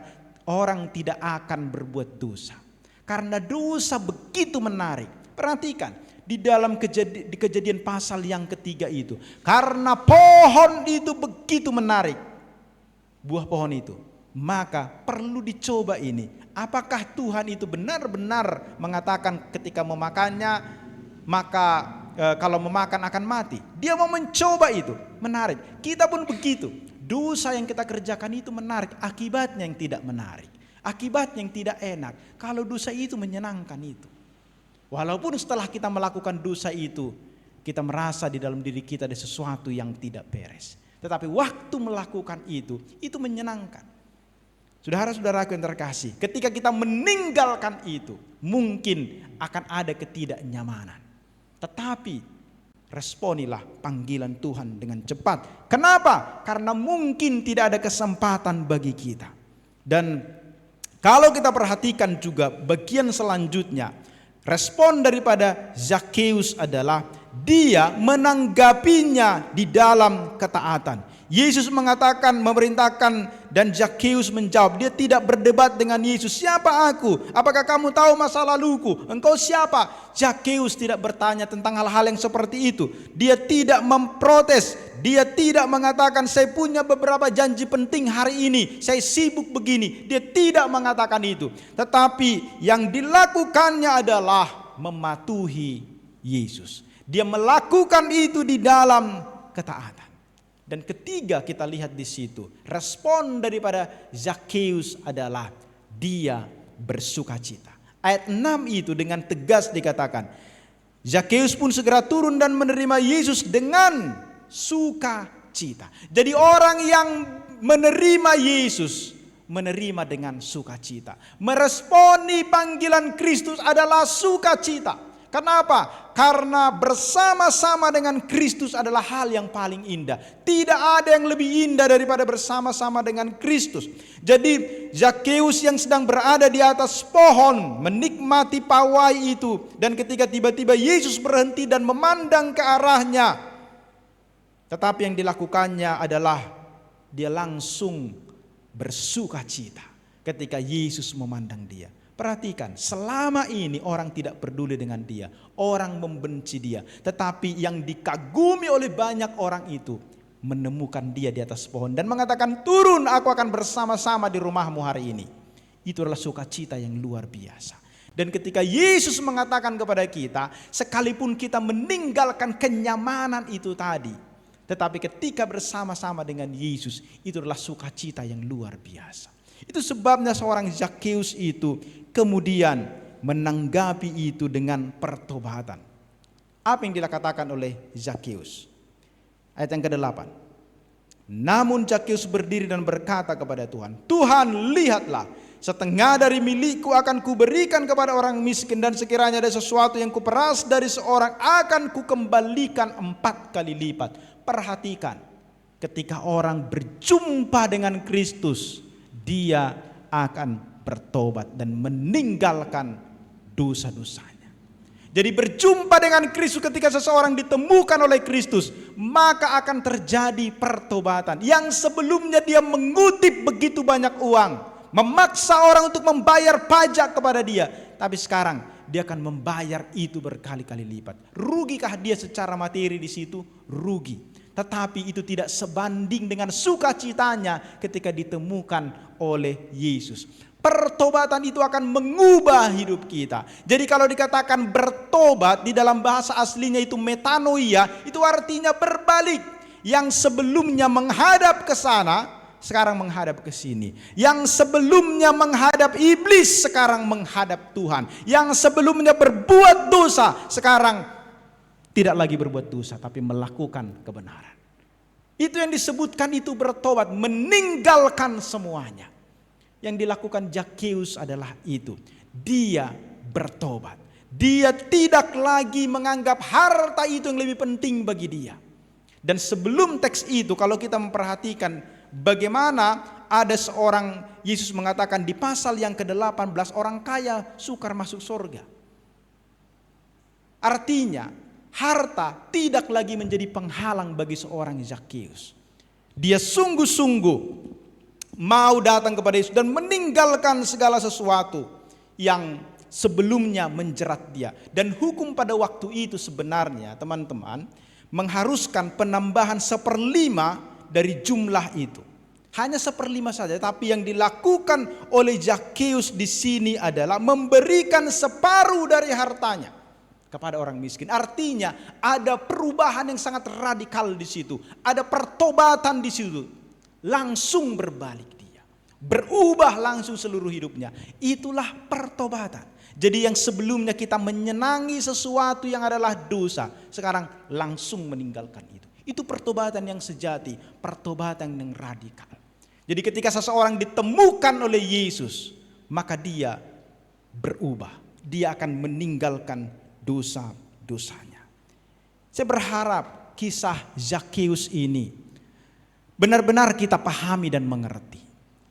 orang tidak akan berbuat dosa. Karena dosa begitu menarik. Perhatikan, di dalam di Kejadian pasal yang ketiga itu. Karena pohon itu begitu menarik, buah pohon itu, maka perlu dicoba ini. Apakah Tuhan itu benar-benar mengatakan ketika memakannya, maka kalau memakan akan mati. Dia mau mencoba itu. Menarik. Kita pun begitu. Dosa yang kita kerjakan itu menarik. Akibatnya yang tidak menarik. Akibatnya yang tidak enak. Kalau dosa itu menyenangkan itu. Walaupun setelah kita melakukan dosa itu, kita merasa di dalam diri kita ada sesuatu yang tidak beres. Tetapi waktu melakukan itu menyenangkan. Saudara-saudaraku yang terkasih, ketika kita meninggalkan itu, mungkin akan ada ketidaknyamanan. Tetapi responilah panggilan Tuhan dengan cepat. Kenapa? Karena mungkin tidak ada kesempatan bagi kita. Dan kalau kita perhatikan juga bagian selanjutnya, respon daripada Zakheus adalah dia menanggapinya di dalam ketaatan. Yesus mengatakan, memerintahkan, dan Zakheus menjawab. Dia tidak berdebat dengan Yesus. Siapa aku? Apakah kamu tahu masa laluku? Engkau siapa? Zakheus tidak bertanya tentang hal-hal yang seperti itu. Dia tidak memprotes. Dia tidak mengatakan saya punya beberapa janji penting hari ini, saya sibuk begini. Dia tidak mengatakan itu. Tetapi yang dilakukannya adalah mematuhi Yesus. Dia melakukan itu di dalam ketaatan. Dan ketiga kita lihat di situ, respon daripada Zakheus adalah dia bersukacita. Ayat 6 itu dengan tegas dikatakan, Zakheus pun segera turun dan menerima Yesus dengan sukacita. Jadi orang yang menerima Yesus, menerima dengan sukacita. Meresponi panggilan Kristus adalah sukacita. Kenapa? Karena bersama-sama dengan Kristus adalah hal yang paling indah. Tidak ada yang lebih indah daripada bersama-sama dengan Kristus. Jadi Zakheus yang sedang berada di atas pohon menikmati pawai itu, dan ketika tiba-tiba Yesus berhenti dan memandang ke arahnya, tetapi yang dilakukannya adalah dia langsung bersukacita ketika Yesus memandang dia. Perhatikan, selama ini orang tidak peduli dengan dia, orang membenci dia, tetapi yang dikagumi oleh banyak orang itu menemukan dia di atas pohon dan mengatakan, turun, aku akan bersama-sama di rumahmu hari ini. Itu adalah sukacita yang luar biasa. Dan ketika Yesus mengatakan kepada kita, sekalipun kita meninggalkan kenyamanan itu tadi, tetapi ketika bersama-sama dengan Yesus, itu adalah sukacita yang luar biasa. Itu sebabnya seorang Zakheus itu kemudian menanggapi itu dengan pertobatan. Apa yang dikatakan oleh Zakheus? Ayat yang ke-8. Namun Zakheus berdiri dan berkata kepada Tuhan, Tuhan, lihatlah, setengah dari milikku akan kuberikan kepada orang miskin, dan sekiranya ada sesuatu yang kuperas dari seorang akan kukembalikan 4 kali lipat. Perhatikan, ketika orang berjumpa dengan Kristus, dia akan bertobat dan meninggalkan dosa-dosanya. Jadi berjumpa dengan Kristus, ketika seseorang ditemukan oleh Kristus, maka akan terjadi pertobatan. Yang sebelumnya dia mengutip begitu banyak uang, memaksa orang untuk membayar pajak kepada dia, tapi sekarang dia akan membayar itu berkali-kali lipat. Rugikah dia secara materi di situ? Rugi. Tetapi itu tidak sebanding dengan sukacitanya ketika ditemukan oleh Yesus. Pertobatan itu akan mengubah hidup kita. Jadi kalau dikatakan bertobat, di dalam bahasa aslinya itu metanoia, itu artinya berbalik. Yang sebelumnya menghadap ke sana, sekarang menghadap ke sini. Yang sebelumnya menghadap iblis, sekarang menghadap Tuhan. Yang sebelumnya berbuat dosa, sekarang tidak lagi berbuat dosa, tapi melakukan kebenaran. Itu yang disebutkan itu bertobat, meninggalkan semuanya. Yang dilakukan Zakheus adalah itu. Dia bertobat. Dia tidak lagi menganggap harta itu yang lebih penting bagi dia. Dan sebelum teks itu, kalau kita memperhatikan bagaimana ada seorang, Yesus mengatakan di pasal yang ke-18, orang kaya sukar masuk surga. Artinya, harta tidak lagi menjadi penghalang bagi seorang Zakheus. Dia sungguh-sungguh mau datang kepada Yesus dan meninggalkan segala sesuatu yang sebelumnya menjerat dia. Dan hukum pada waktu itu sebenarnya teman-teman mengharuskan penambahan 1/5 dari jumlah itu. Hanya 1/5 saja, tapi yang dilakukan oleh Zakheus di sini adalah memberikan separuh dari hartanya kepada orang miskin. Artinya ada perubahan yang sangat radikal di situ. Ada pertobatan di situ. Langsung berbalik dia. Berubah langsung seluruh hidupnya. Itulah pertobatan. Jadi yang sebelumnya kita menyenangi sesuatu yang adalah dosa, sekarang langsung meninggalkan itu. Itu pertobatan yang sejati, pertobatan yang radikal. Jadi ketika seseorang ditemukan oleh Yesus, maka dia berubah. Dia akan meninggalkan dosa-dosanya. Saya berharap kisah Zakheus ini benar-benar kita pahami dan mengerti.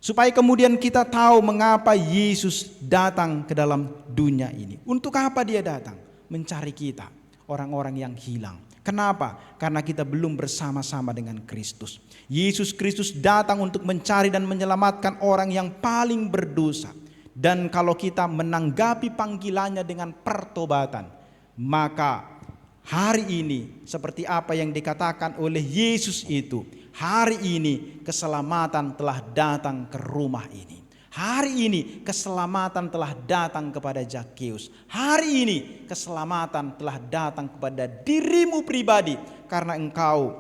Supaya kemudian kita tahu mengapa Yesus datang ke dalam dunia ini. Untuk apa dia datang? Mencari kita, orang-orang yang hilang. Kenapa? Karena kita belum bersama-sama dengan Kristus. Yesus Kristus datang untuk mencari dan menyelamatkan orang yang paling berdosa. Dan kalau kita menanggapi panggilannya dengan pertobatan, maka hari ini seperti apa yang dikatakan oleh Yesus itu, hari ini keselamatan telah datang ke rumah ini. Hari ini keselamatan telah datang kepada Zakheus. Hari ini keselamatan telah datang kepada dirimu pribadi karena engkau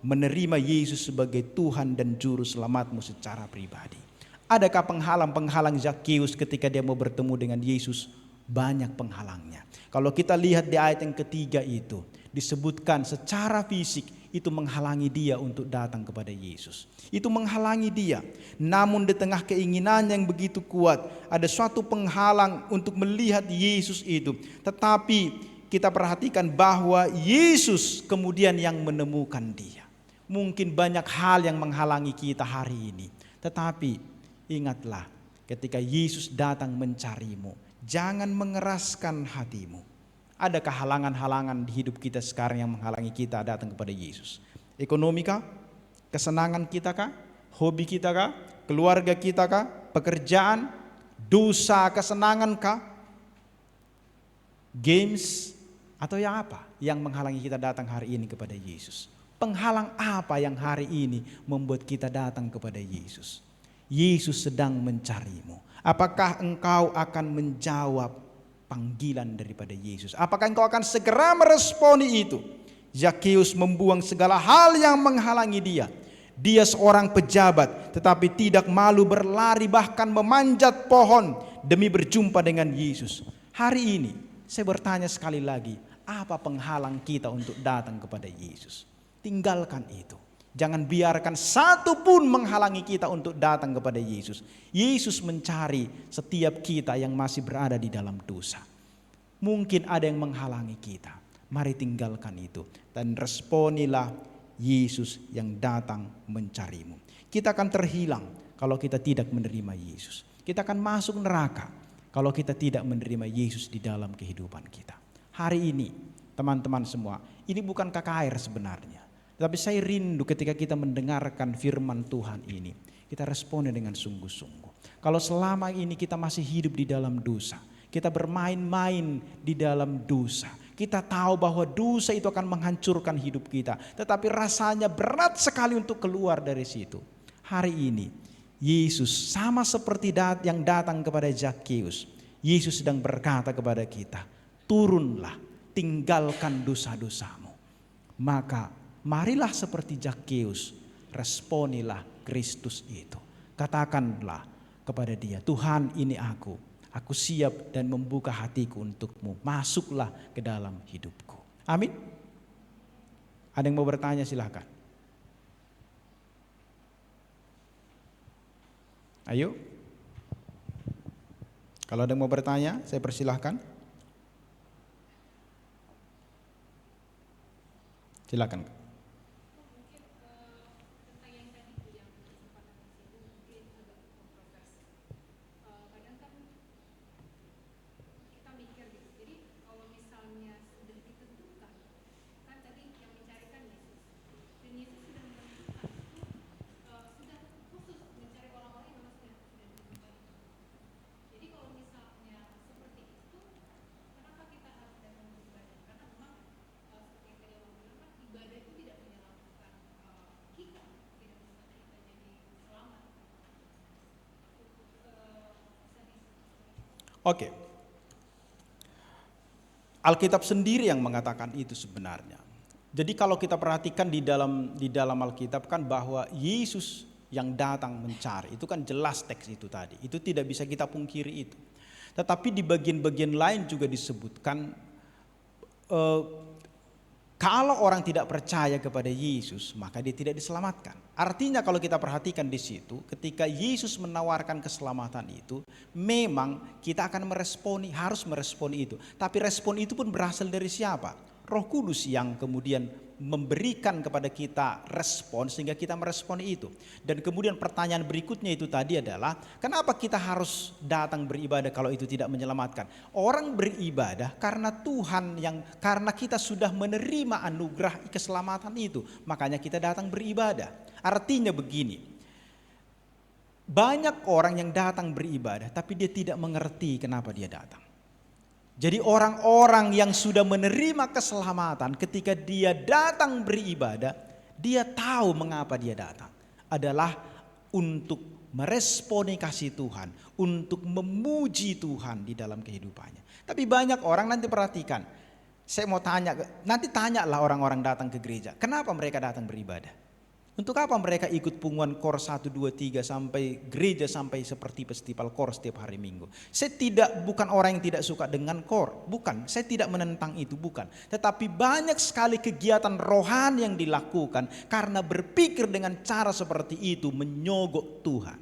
menerima Yesus sebagai Tuhan dan Juru Selamatmu secara pribadi. Adakah penghalang-penghalang Zakheus ketika dia mau bertemu dengan Yesus? Banyak penghalangnya. Kalau kita lihat di ayat yang ketiga itu, disebutkan secara fisik itu menghalangi dia untuk datang kepada Yesus. Itu menghalangi dia. Namun di tengah keinginannya yang begitu kuat, ada suatu penghalang untuk melihat Yesus itu. Tetapi kita perhatikan bahwa Yesus kemudian yang menemukan dia. Mungkin banyak hal yang menghalangi kita hari ini. Tetapi ingatlah, ketika Yesus datang mencarimu, jangan mengeraskan hatimu. Adakah halangan-halangan di hidup kita sekarang yang menghalangi kita datang kepada Yesus? Ekonomi kah? Kesenangan kita kah? Hobi kita kah? Keluarga kita kah? Pekerjaan? Dosa, kesenangan kah? Games? Atau yang apa yang menghalangi kita datang hari ini kepada Yesus? Penghalang apa yang hari ini membuat kita datang kepada Yesus? Yesus sedang mencarimu. Apakah engkau akan menjawab panggilan daripada Yesus? Apakah engkau akan segera meresponi itu? Zakheus membuang segala hal yang menghalangi dia. Dia seorang pejabat tetapi tidak malu berlari bahkan memanjat pohon demi berjumpa dengan Yesus. Hari ini saya bertanya sekali lagi, apa penghalang kita untuk datang kepada Yesus? Tinggalkan itu. Jangan biarkan satu pun menghalangi kita untuk datang kepada Yesus. Yesus mencari setiap kita yang masih berada di dalam dosa. Mungkin ada yang menghalangi kita. Mari tinggalkan itu dan responilah Yesus yang datang mencarimu. Kita akan terhilang kalau kita tidak menerima Yesus. Kita akan masuk neraka kalau kita tidak menerima Yesus di dalam kehidupan kita. Hari ini teman-teman semua, ini bukan KKR sebenarnya. Tapi saya rindu ketika kita mendengarkan firman Tuhan ini, kita responnya dengan sungguh-sungguh. Kalau selama ini kita masih hidup di dalam dosa, kita bermain-main di dalam dosa, kita tahu bahwa dosa itu akan menghancurkan hidup kita, tetapi rasanya berat sekali untuk keluar dari situ. Hari ini, Yesus sama seperti yang datang kepada Zakheus, Yesus sedang berkata kepada kita, turunlah, tinggalkan dosa-dosamu. Maka marilah seperti Zakheus, responilah Kristus itu. Katakanlah kepada dia, Tuhan ini aku siap dan membuka hatiku untukmu. Masuklah ke dalam hidupku. Amin. Ada yang mau bertanya silahkan. Ayo. Kalau ada yang mau bertanya, saya persilahkan. Silakan. Oke. Alkitab sendiri yang mengatakan itu sebenarnya. Jadi kalau kita perhatikan di dalam Alkitab kan bahwa Yesus yang datang mencari, itu kan jelas teks itu tadi. Itu tidak bisa kita pungkiri itu. Tetapi di bagian-bagian lain juga disebutkan kalau orang tidak percaya kepada Yesus, maka dia tidak diselamatkan. Artinya kalau kita perhatikan di situ, ketika Yesus menawarkan keselamatan itu, memang kita akan harus meresponi itu. Tapi respon itu pun berasal dari siapa? Roh Kudus yang kemudian memberikan kepada kita respon sehingga kita meresponi itu. Dan kemudian pertanyaan berikutnya itu tadi adalah, kenapa kita harus datang beribadah kalau itu tidak menyelamatkan? Orang beribadah karena karena kita sudah menerima anugerah keselamatan itu, makanya kita datang beribadah. Artinya begini, banyak orang yang datang beribadah tapi dia tidak mengerti kenapa dia datang. Jadi orang-orang yang sudah menerima keselamatan ketika dia datang beribadah, dia tahu mengapa dia datang. Adalah untuk meresponi kasih Tuhan, untuk memuji Tuhan di dalam kehidupannya. Tapi banyak orang, nanti perhatikan, saya mau tanya, nanti tanyalah orang-orang datang ke gereja, kenapa mereka datang beribadah? Untuk apa mereka ikut punguan KOR 1, 2, 3 sampai gereja sampai seperti festival KOR setiap hari Minggu? Saya bukan orang yang tidak suka dengan KOR, bukan. Saya tidak menentang itu, bukan. Tetapi banyak sekali kegiatan rohani yang dilakukan karena berpikir dengan cara seperti itu menyogok Tuhan.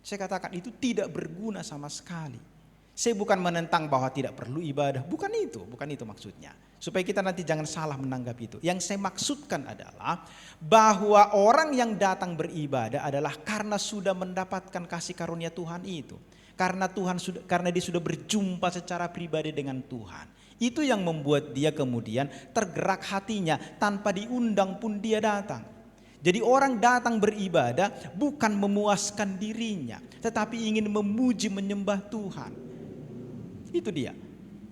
Saya katakan itu tidak berguna sama sekali. Saya bukan menentang bahwa tidak perlu ibadah, bukan itu maksudnya. Supaya kita nanti jangan salah menanggapi itu. Yang saya maksudkan adalah bahwa orang yang datang beribadah adalah karena sudah mendapatkan kasih karunia Tuhan itu. Karena dia sudah berjumpa secara pribadi dengan Tuhan. Itu yang membuat dia kemudian tergerak hatinya, tanpa diundang pun dia datang. Jadi orang datang beribadah bukan memuaskan dirinya, tetapi ingin memuji menyembah Tuhan. Itu dia.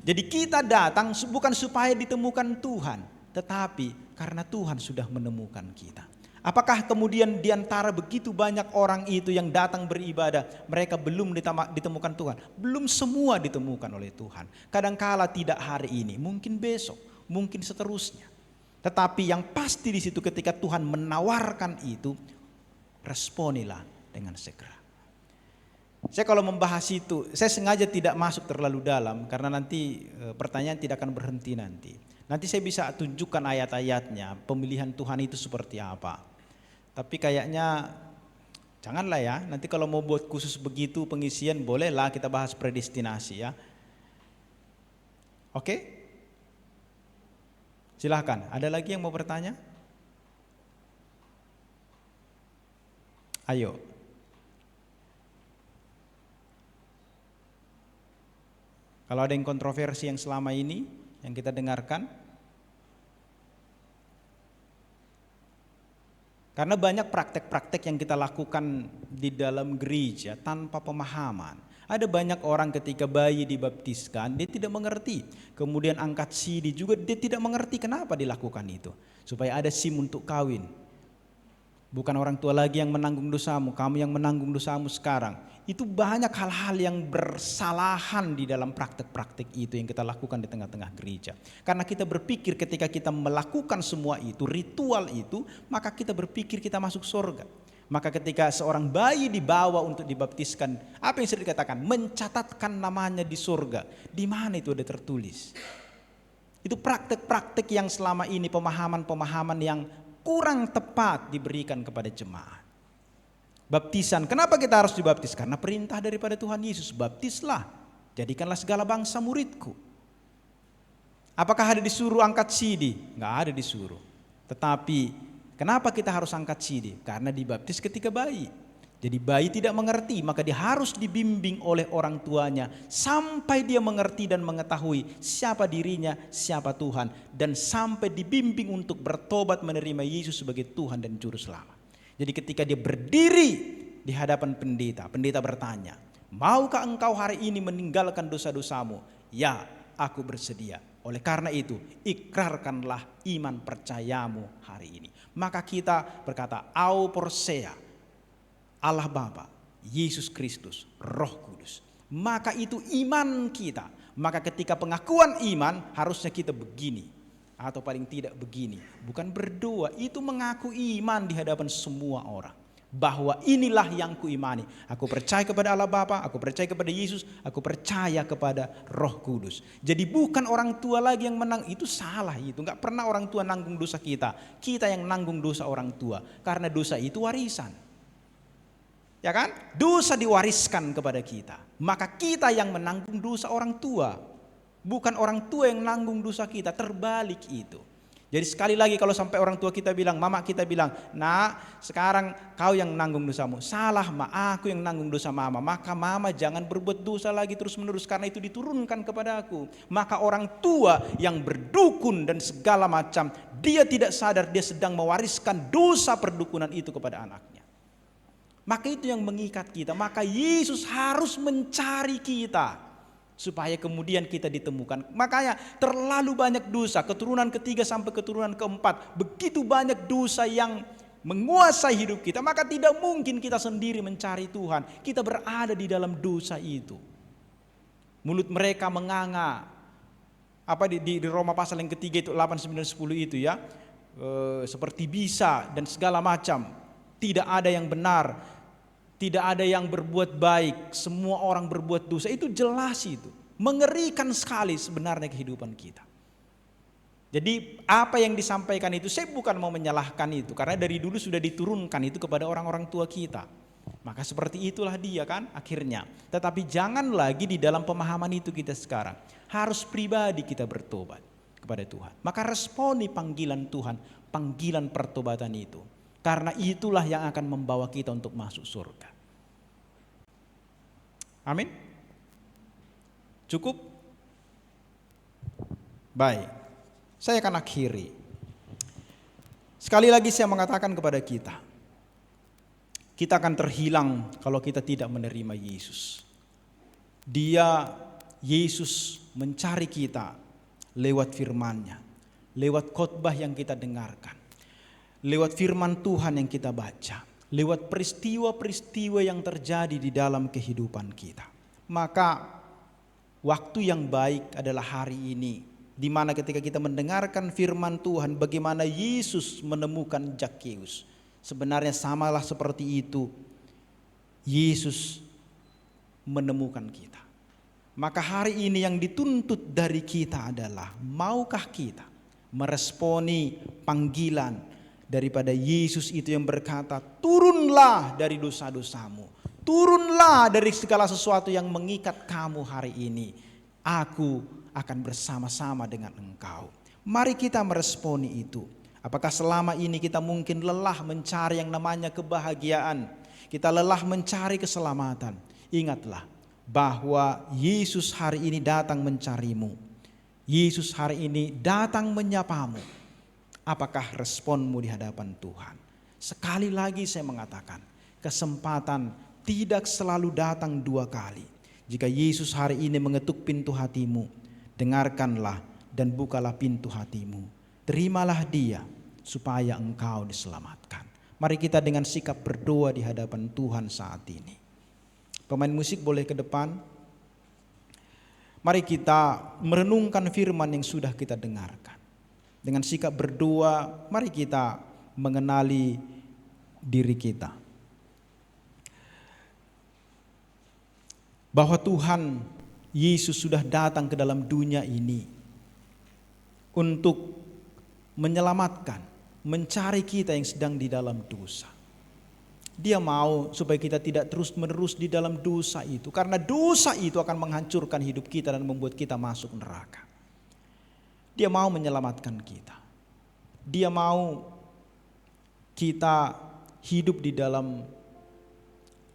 Jadi kita datang bukan supaya ditemukan Tuhan, tetapi karena Tuhan sudah menemukan kita. Apakah kemudian diantara begitu banyak orang itu yang datang beribadah, mereka belum ditemukan Tuhan? Belum semua ditemukan oleh Tuhan. Kadangkala tidak hari ini, mungkin besok, mungkin seterusnya. Tetapi yang pasti di situ ketika Tuhan menawarkan itu, responilah dengan segera. Saya kalau membahas itu, saya sengaja tidak masuk terlalu dalam karena nanti pertanyaan tidak akan berhenti nanti. Nanti saya bisa tunjukkan ayat-ayatnya, pemilihan Tuhan itu seperti apa. Tapi kayaknya janganlah ya, nanti kalau mau buat khusus begitu pengisian bolehlah kita bahas predestinasi ya. Oke? Silahkan, ada lagi yang mau bertanya? Ayo. Kalau ada yang kontroversi yang selama ini yang kita dengarkan, karena banyak praktek-praktek yang kita lakukan di dalam gereja tanpa pemahaman. Ada banyak orang ketika bayi dibaptiskan dia tidak mengerti. Kemudian angkat sidi juga dia tidak mengerti kenapa dilakukan itu. Supaya ada SIM untuk kawin. Bukan orang tua lagi yang menanggung dosamu, kamu yang menanggung dosamu sekarang. Itu banyak hal-hal yang bersalahan di dalam praktek-praktek itu yang kita lakukan di tengah-tengah gereja. Karena kita berpikir ketika kita melakukan semua itu, ritual itu, maka kita berpikir kita masuk surga. Maka ketika seorang bayi dibawa untuk dibaptiskan, apa yang sering dikatakan? Mencatatkan namanya di surga. Di mana itu ada tertulis? Itu praktek-praktek yang selama ini pemahaman-pemahaman yang kurang tepat diberikan kepada jemaat. Baptisan, kenapa kita harus dibaptis? Karena perintah daripada Tuhan Yesus, baptislah, jadikanlah segala bangsa muridku. Apakah ada disuruh angkat sidi? Enggak ada disuruh. Tetapi kenapa kita harus angkat sidi? Karena dibaptis ketika bayi. Jadi bayi tidak mengerti, maka dia harus dibimbing oleh orang tuanya sampai dia mengerti dan mengetahui siapa dirinya, siapa Tuhan, dan sampai dibimbing untuk bertobat menerima Yesus sebagai Tuhan dan Juru Selamat. Jadi ketika dia berdiri di hadapan pendeta, pendeta bertanya, maukah engkau hari ini meninggalkan dosa-dosamu? Ya, aku bersedia. Oleh karena itu, ikrarkanlah iman percayamu hari ini. Maka kita berkata, au porsia, Allah Bapa, Yesus Kristus, Roh Kudus. maka itu iman kita. Maka ketika pengakuan iman harusnya kita begini, atau paling tidak begini. Bukan berdoa, itu mengaku iman di hadapan semua orang. Bahwa inilah yang kuimani. Aku percaya kepada Allah Bapa, aku percaya kepada Yesus, aku percaya kepada Roh Kudus. Jadi bukan orang tua lagi yang menang, itu salah itu. Enggak pernah orang tua nanggung dosa kita. Kita yang nanggung dosa orang tua. Karena dosa itu warisan. Ya kan? Dosa diwariskan kepada kita. Maka kita yang menanggung dosa orang tua. Bukan orang tua yang nanggung dosa kita, terbalik itu. Jadi sekali lagi kalau sampai orang tua kita bilang, mama kita bilang, nak sekarang kau yang nanggung dosamu. Salah ma, aku yang nanggung dosa mama. Maka mama jangan berbuat dosa lagi terus menerus karena itu diturunkan kepada aku. Maka orang tua yang berdukun dan segala macam, dia tidak sadar dia sedang mewariskan dosa perdukunan itu kepada anaknya. Maka itu yang mengikat kita. Maka Yesus harus mencari kita supaya kemudian kita ditemukan. Makanya terlalu banyak dosa, keturunan ketiga sampai keturunan keempat, begitu banyak dosa yang menguasai hidup kita. Maka tidak mungkin kita sendiri mencari Tuhan. Kita berada di dalam dosa itu. Mulut mereka menganga. Apa di Roma pasal yang ketiga itu 8, 9, 10 itu ya. Seperti bisa dan segala macam. Tidak ada yang benar. Tidak ada yang berbuat baik, semua orang berbuat dosa. Itu jelas itu. Mengerikan sekali sebenarnya kehidupan kita. Jadi apa yang disampaikan itu, saya bukan mau menyalahkan itu. Karena dari dulu sudah diturunkan itu kepada orang-orang tua kita. Maka seperti itulah dia kan akhirnya. Tetapi jangan lagi di dalam pemahaman itu kita sekarang. Harus pribadi kita bertobat kepada Tuhan. Maka responi panggilan Tuhan, panggilan pertobatan itu. Karena itulah yang akan membawa kita untuk masuk surga. Amin. Cukup? Baik. Saya akan akhiri. Sekali lagi saya mengatakan kepada kita. Kita akan terhilang kalau kita tidak menerima Yesus. Yesus mencari kita lewat firman-Nya. Lewat khotbah yang kita dengarkan. Lewat firman Tuhan yang kita baca, lewat peristiwa-peristiwa yang terjadi di dalam kehidupan kita. Maka waktu yang baik adalah hari ini, di mana ketika kita mendengarkan firman Tuhan, bagaimana Yesus menemukan Zakheus. Sebenarnya samalah seperti itu, Yesus menemukan kita. Maka hari ini yang dituntut dari kita adalah, maukah kita meresponi panggilan daripada Yesus itu yang berkata, turunlah dari dosa-dosamu. Turunlah dari segala sesuatu yang mengikat kamu hari ini. Aku akan bersama-sama dengan engkau. Mari kita meresponi itu. Apakah selama ini kita mungkin lelah mencari yang namanya kebahagiaan. Kita lelah mencari keselamatan. Ingatlah bahwa Yesus hari ini datang mencarimu. Yesus hari ini datang menyapamu. Apakah responmu di hadapan Tuhan? Sekali lagi saya mengatakan, kesempatan tidak selalu datang dua kali. Jika Yesus hari ini mengetuk pintu hatimu, dengarkanlah dan bukalah pintu hatimu. Terimalah Dia supaya engkau diselamatkan. Mari kita dengan sikap berdoa di hadapan Tuhan saat ini. Pemain musik boleh ke depan. Mari kita merenungkan firman yang sudah kita dengarkan. Dengan sikap berdoa, mari kita mengenali diri kita. Bahwa Tuhan Yesus sudah datang ke dalam dunia ini untuk menyelamatkan, mencari kita yang sedang di dalam dosa. Dia mau supaya kita tidak terus-menerus di dalam dosa itu. Karena dosa itu akan menghancurkan hidup kita dan membuat kita masuk neraka. Dia mau menyelamatkan kita. Dia mau kita hidup di dalam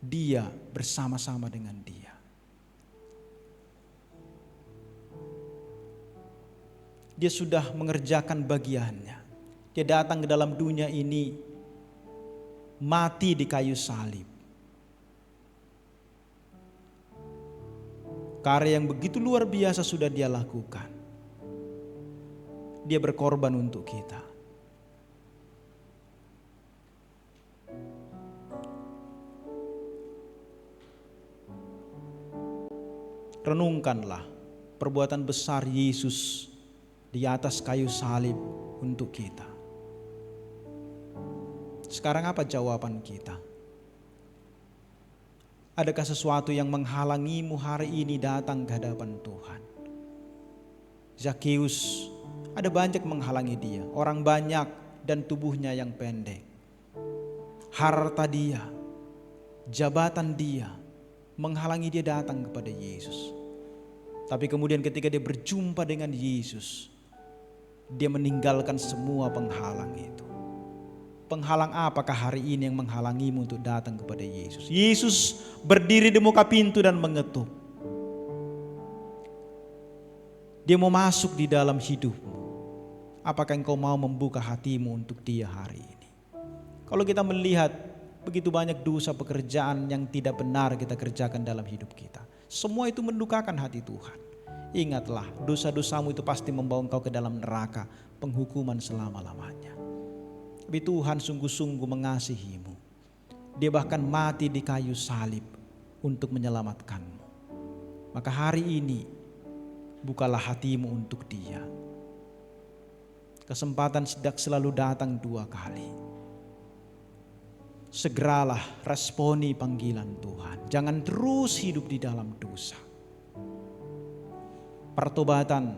Dia, bersama-sama dengan Dia. Dia sudah mengerjakan bagiannya. Dia datang ke dalam dunia ini, mati di kayu salib. Karya yang begitu luar biasa sudah Dia lakukan. Dia berkorban untuk kita. Renungkanlah perbuatan besar Yesus di atas kayu salib untuk kita. Sekarang apa jawaban kita? Adakah sesuatu yang menghalangimu hari ini datang ke hadapan Tuhan? Zakheus, ada banyak menghalangi dia. Orang banyak dan tubuhnya yang pendek. Harta dia, jabatan dia menghalangi dia datang kepada Yesus. Tapi kemudian ketika dia berjumpa dengan Yesus, dia meninggalkan semua penghalang itu. Penghalang apakah hari ini yang menghalangimu untuk datang kepada Yesus? Yesus berdiri di muka pintu dan mengetuk. Dia mau masuk di dalam hidupmu. Apakah engkau mau membuka hatimu untuk dia hari ini? Kalau kita melihat begitu banyak dosa pekerjaan yang tidak benar kita kerjakan dalam hidup kita, semua itu mendukakan hati Tuhan. Ingatlah, dosa-dosamu itu pasti membawa engkau ke dalam neraka, penghukuman selama-lamanya. Tapi Tuhan sungguh-sungguh mengasihimu. Dia bahkan mati di kayu salib untuk menyelamatkanmu. Maka hari ini bukalah hatimu untuk dia. Kesempatan tidak selalu datang dua kali. Segeralah responi panggilan Tuhan. Jangan terus hidup di dalam dosa. Pertobatan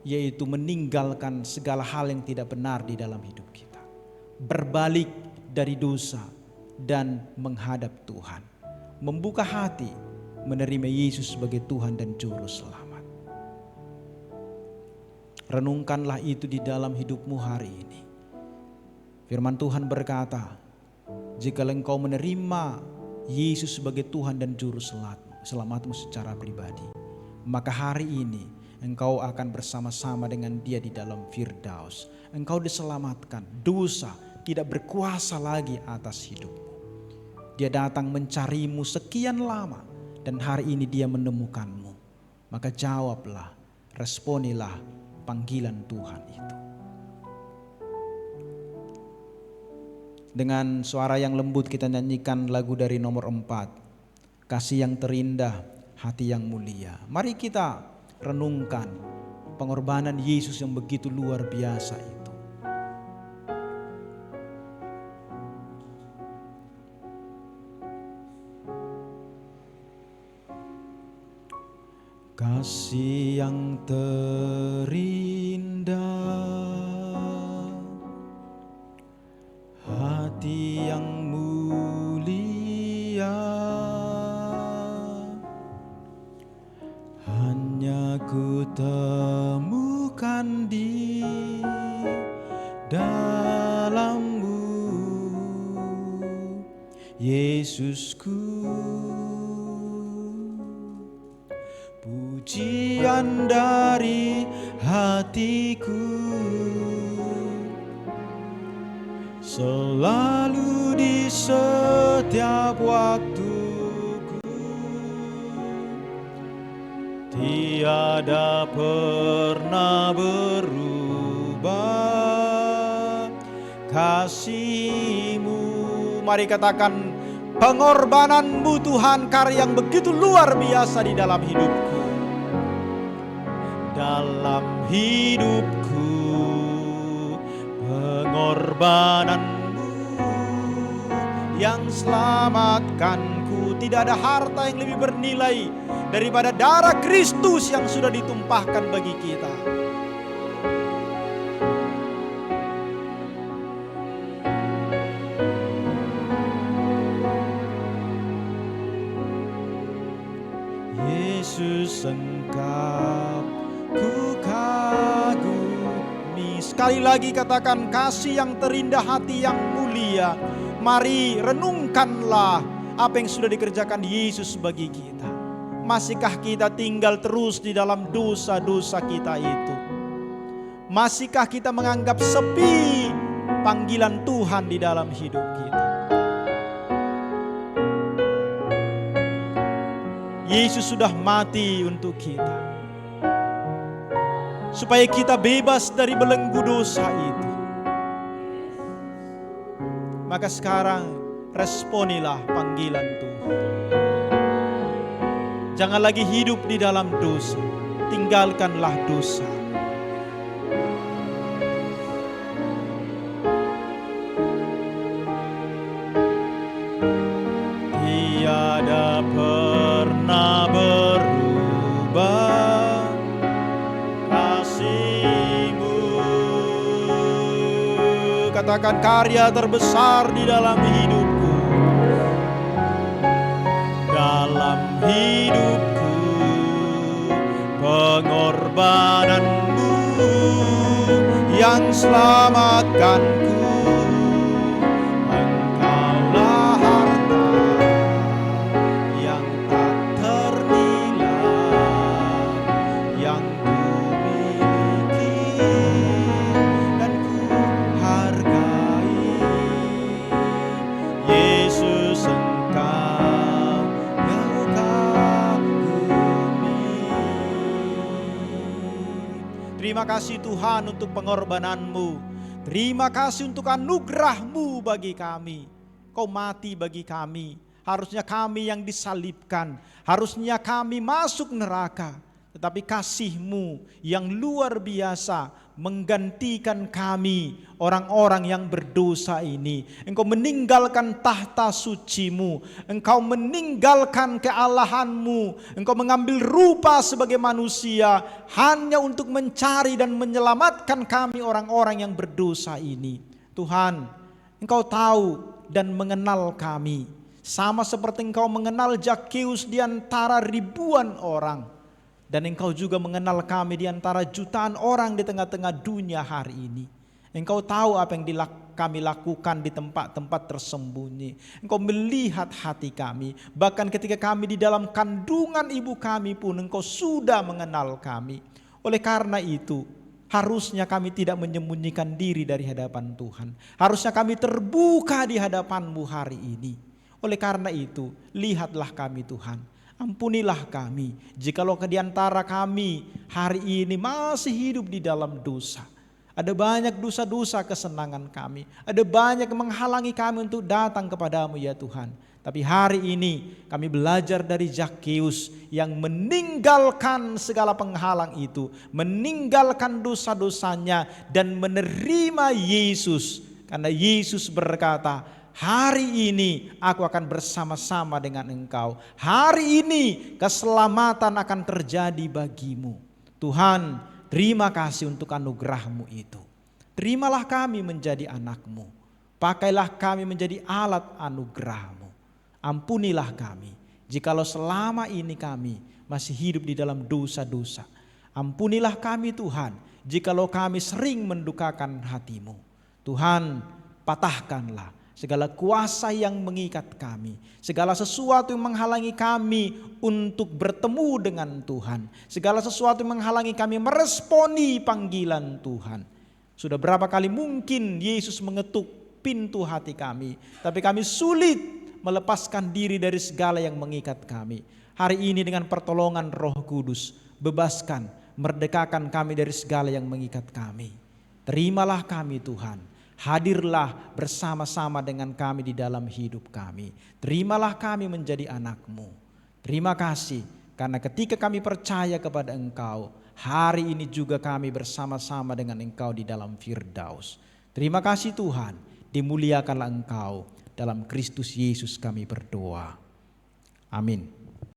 yaitu meninggalkan segala hal yang tidak benar di dalam hidup kita. Berbalik dari dosa dan menghadap Tuhan. Membuka hati menerima Yesus sebagai Tuhan dan Juru Selamat. Renungkanlah itu di dalam hidupmu hari ini. Firman Tuhan berkata, jika engkau menerima Yesus sebagai Tuhan dan Juru Selamatmu secara pribadi, maka hari ini engkau akan bersama-sama dengan dia di dalam Firdaus. Engkau diselamatkan, dosa tidak berkuasa lagi atas hidupmu. Dia datang mencarimu sekian lama dan hari ini dia menemukanmu. Maka jawablah, responilah panggilan Tuhan itu. Dengan suara yang lembut kita nyanyikan lagu dari nomor 4, Kasih yang terindah, hati yang mulia. Mari kita renungkan pengorbanan Yesus yang begitu luar biasa itu. Kasih yang terindah, hati yang mulia, hanya ku temukan di dalam-Mu, Yesusku. Pujian dari hatiku selalu di setiap waktuku, tiada pernah berubah kasih-Mu. Mari katakan, pengorbanan-Mu Tuhan, karya yang begitu luar biasa di dalam hidupku. Dalam hidupku, pengorbanan-Mu yang selamatkanku. Tidak ada harta yang lebih bernilai daripada darah Kristus yang sudah ditumpahkan bagi kita. Yesus, Engkau ku kagumi. Sekali lagi katakan, kasih yang terindah, hati yang mulia. Mari renungkanlah apa yang sudah dikerjakan Yesus bagi kita. Masihkah kita tinggal terus di dalam dosa-dosa kita itu? Masihkah kita menganggap sepi panggilan Tuhan di dalam hidup kita? Yesus sudah mati untuk kita, supaya kita bebas dari belenggu dosa itu. Maka sekarang responilah panggilan Tuhan. Jangan lagi hidup di dalam dosa. Tinggalkanlah dosa. Tiada pernah berubah kasih-Mu. Katakan, karya terbesar di dalam hidupku. Dalam hidupku, pengorbanan-Mu yang selamatkanku. Engkaulah harta yang tak ternilai, yang ku miliki dan ku hargai. Yesus, Engkau yang kagumi. Terima kasih Tuhan untuk pengorbanan-Mu. Terima kasih untuk anugerah-Mu bagi kami. Kau mati bagi kami. Harusnya kami yang disalibkan. Harusnya kami masuk neraka. Tetapi kasih-Mu yang luar biasa menggantikan kami, orang-orang yang berdosa ini. Engkau meninggalkan tahta suci-Mu. Engkau meninggalkan kealahan-Mu. Engkau mengambil rupa sebagai manusia hanya untuk mencari dan menyelamatkan kami, orang-orang yang berdosa ini. Tuhan, Engkau tahu dan mengenal kami. Sama seperti Engkau mengenal Zakheus di antara ribuan orang. Dan Engkau juga mengenal kami di antara jutaan orang di tengah-tengah dunia hari ini. Engkau tahu apa yang kami lakukan di tempat-tempat tersembunyi. Engkau melihat hati kami. Bahkan ketika kami di dalam kandungan ibu kami pun Engkau sudah mengenal kami. Oleh karena itu, harusnya kami tidak menyembunyikan diri dari hadapan Tuhan. Harusnya kami terbuka di hadapan-Mu hari ini. Oleh karena itu, lihatlah kami Tuhan. Ampunilah kami jikalau di antara kami hari ini masih hidup di dalam dosa. Ada banyak dosa-dosa kesenangan kami. Ada banyak yang menghalangi kami untuk datang kepadamu ya Tuhan. Tapi hari ini kami belajar dari Zakheus yang meninggalkan segala penghalang itu. Meninggalkan dosa-dosanya dan menerima Yesus. Karena Yesus berkata, hari ini aku akan bersama-sama dengan engkau. Hari ini keselamatan akan terjadi bagimu. Tuhan, terima kasih untuk anugerah-Mu itu. Terimalah kami menjadi anak-Mu. Pakailah kami menjadi alat anugerah-Mu. Ampunilah kami jikalau selama ini kami masih hidup di dalam dosa-dosa. Ampunilah kami Tuhan jikalau kami sering mendukakan hati-Mu. Tuhan, patahkanlah segala kuasa yang mengikat kami. Segala sesuatu yang menghalangi kami untuk bertemu dengan Tuhan. Segala sesuatu yang menghalangi kami meresponi panggilan Tuhan. Sudah berapa kali mungkin Yesus mengetuk pintu hati kami. Tapi kami sulit melepaskan diri dari segala yang mengikat kami. Hari ini dengan pertolongan Roh Kudus, bebaskan, merdekakan kami dari segala yang mengikat kami. Terimalah kami Tuhan. Hadirlah bersama-sama dengan kami di dalam hidup kami. Terimalah kami menjadi anak-Mu. Terima kasih karena ketika kami percaya kepada Engkau, hari ini juga kami bersama-sama dengan Engkau di dalam Firdaus. Terima kasih Tuhan, dimuliakanlah Engkau. Dalam Kristus Yesus kami berdoa. Amin.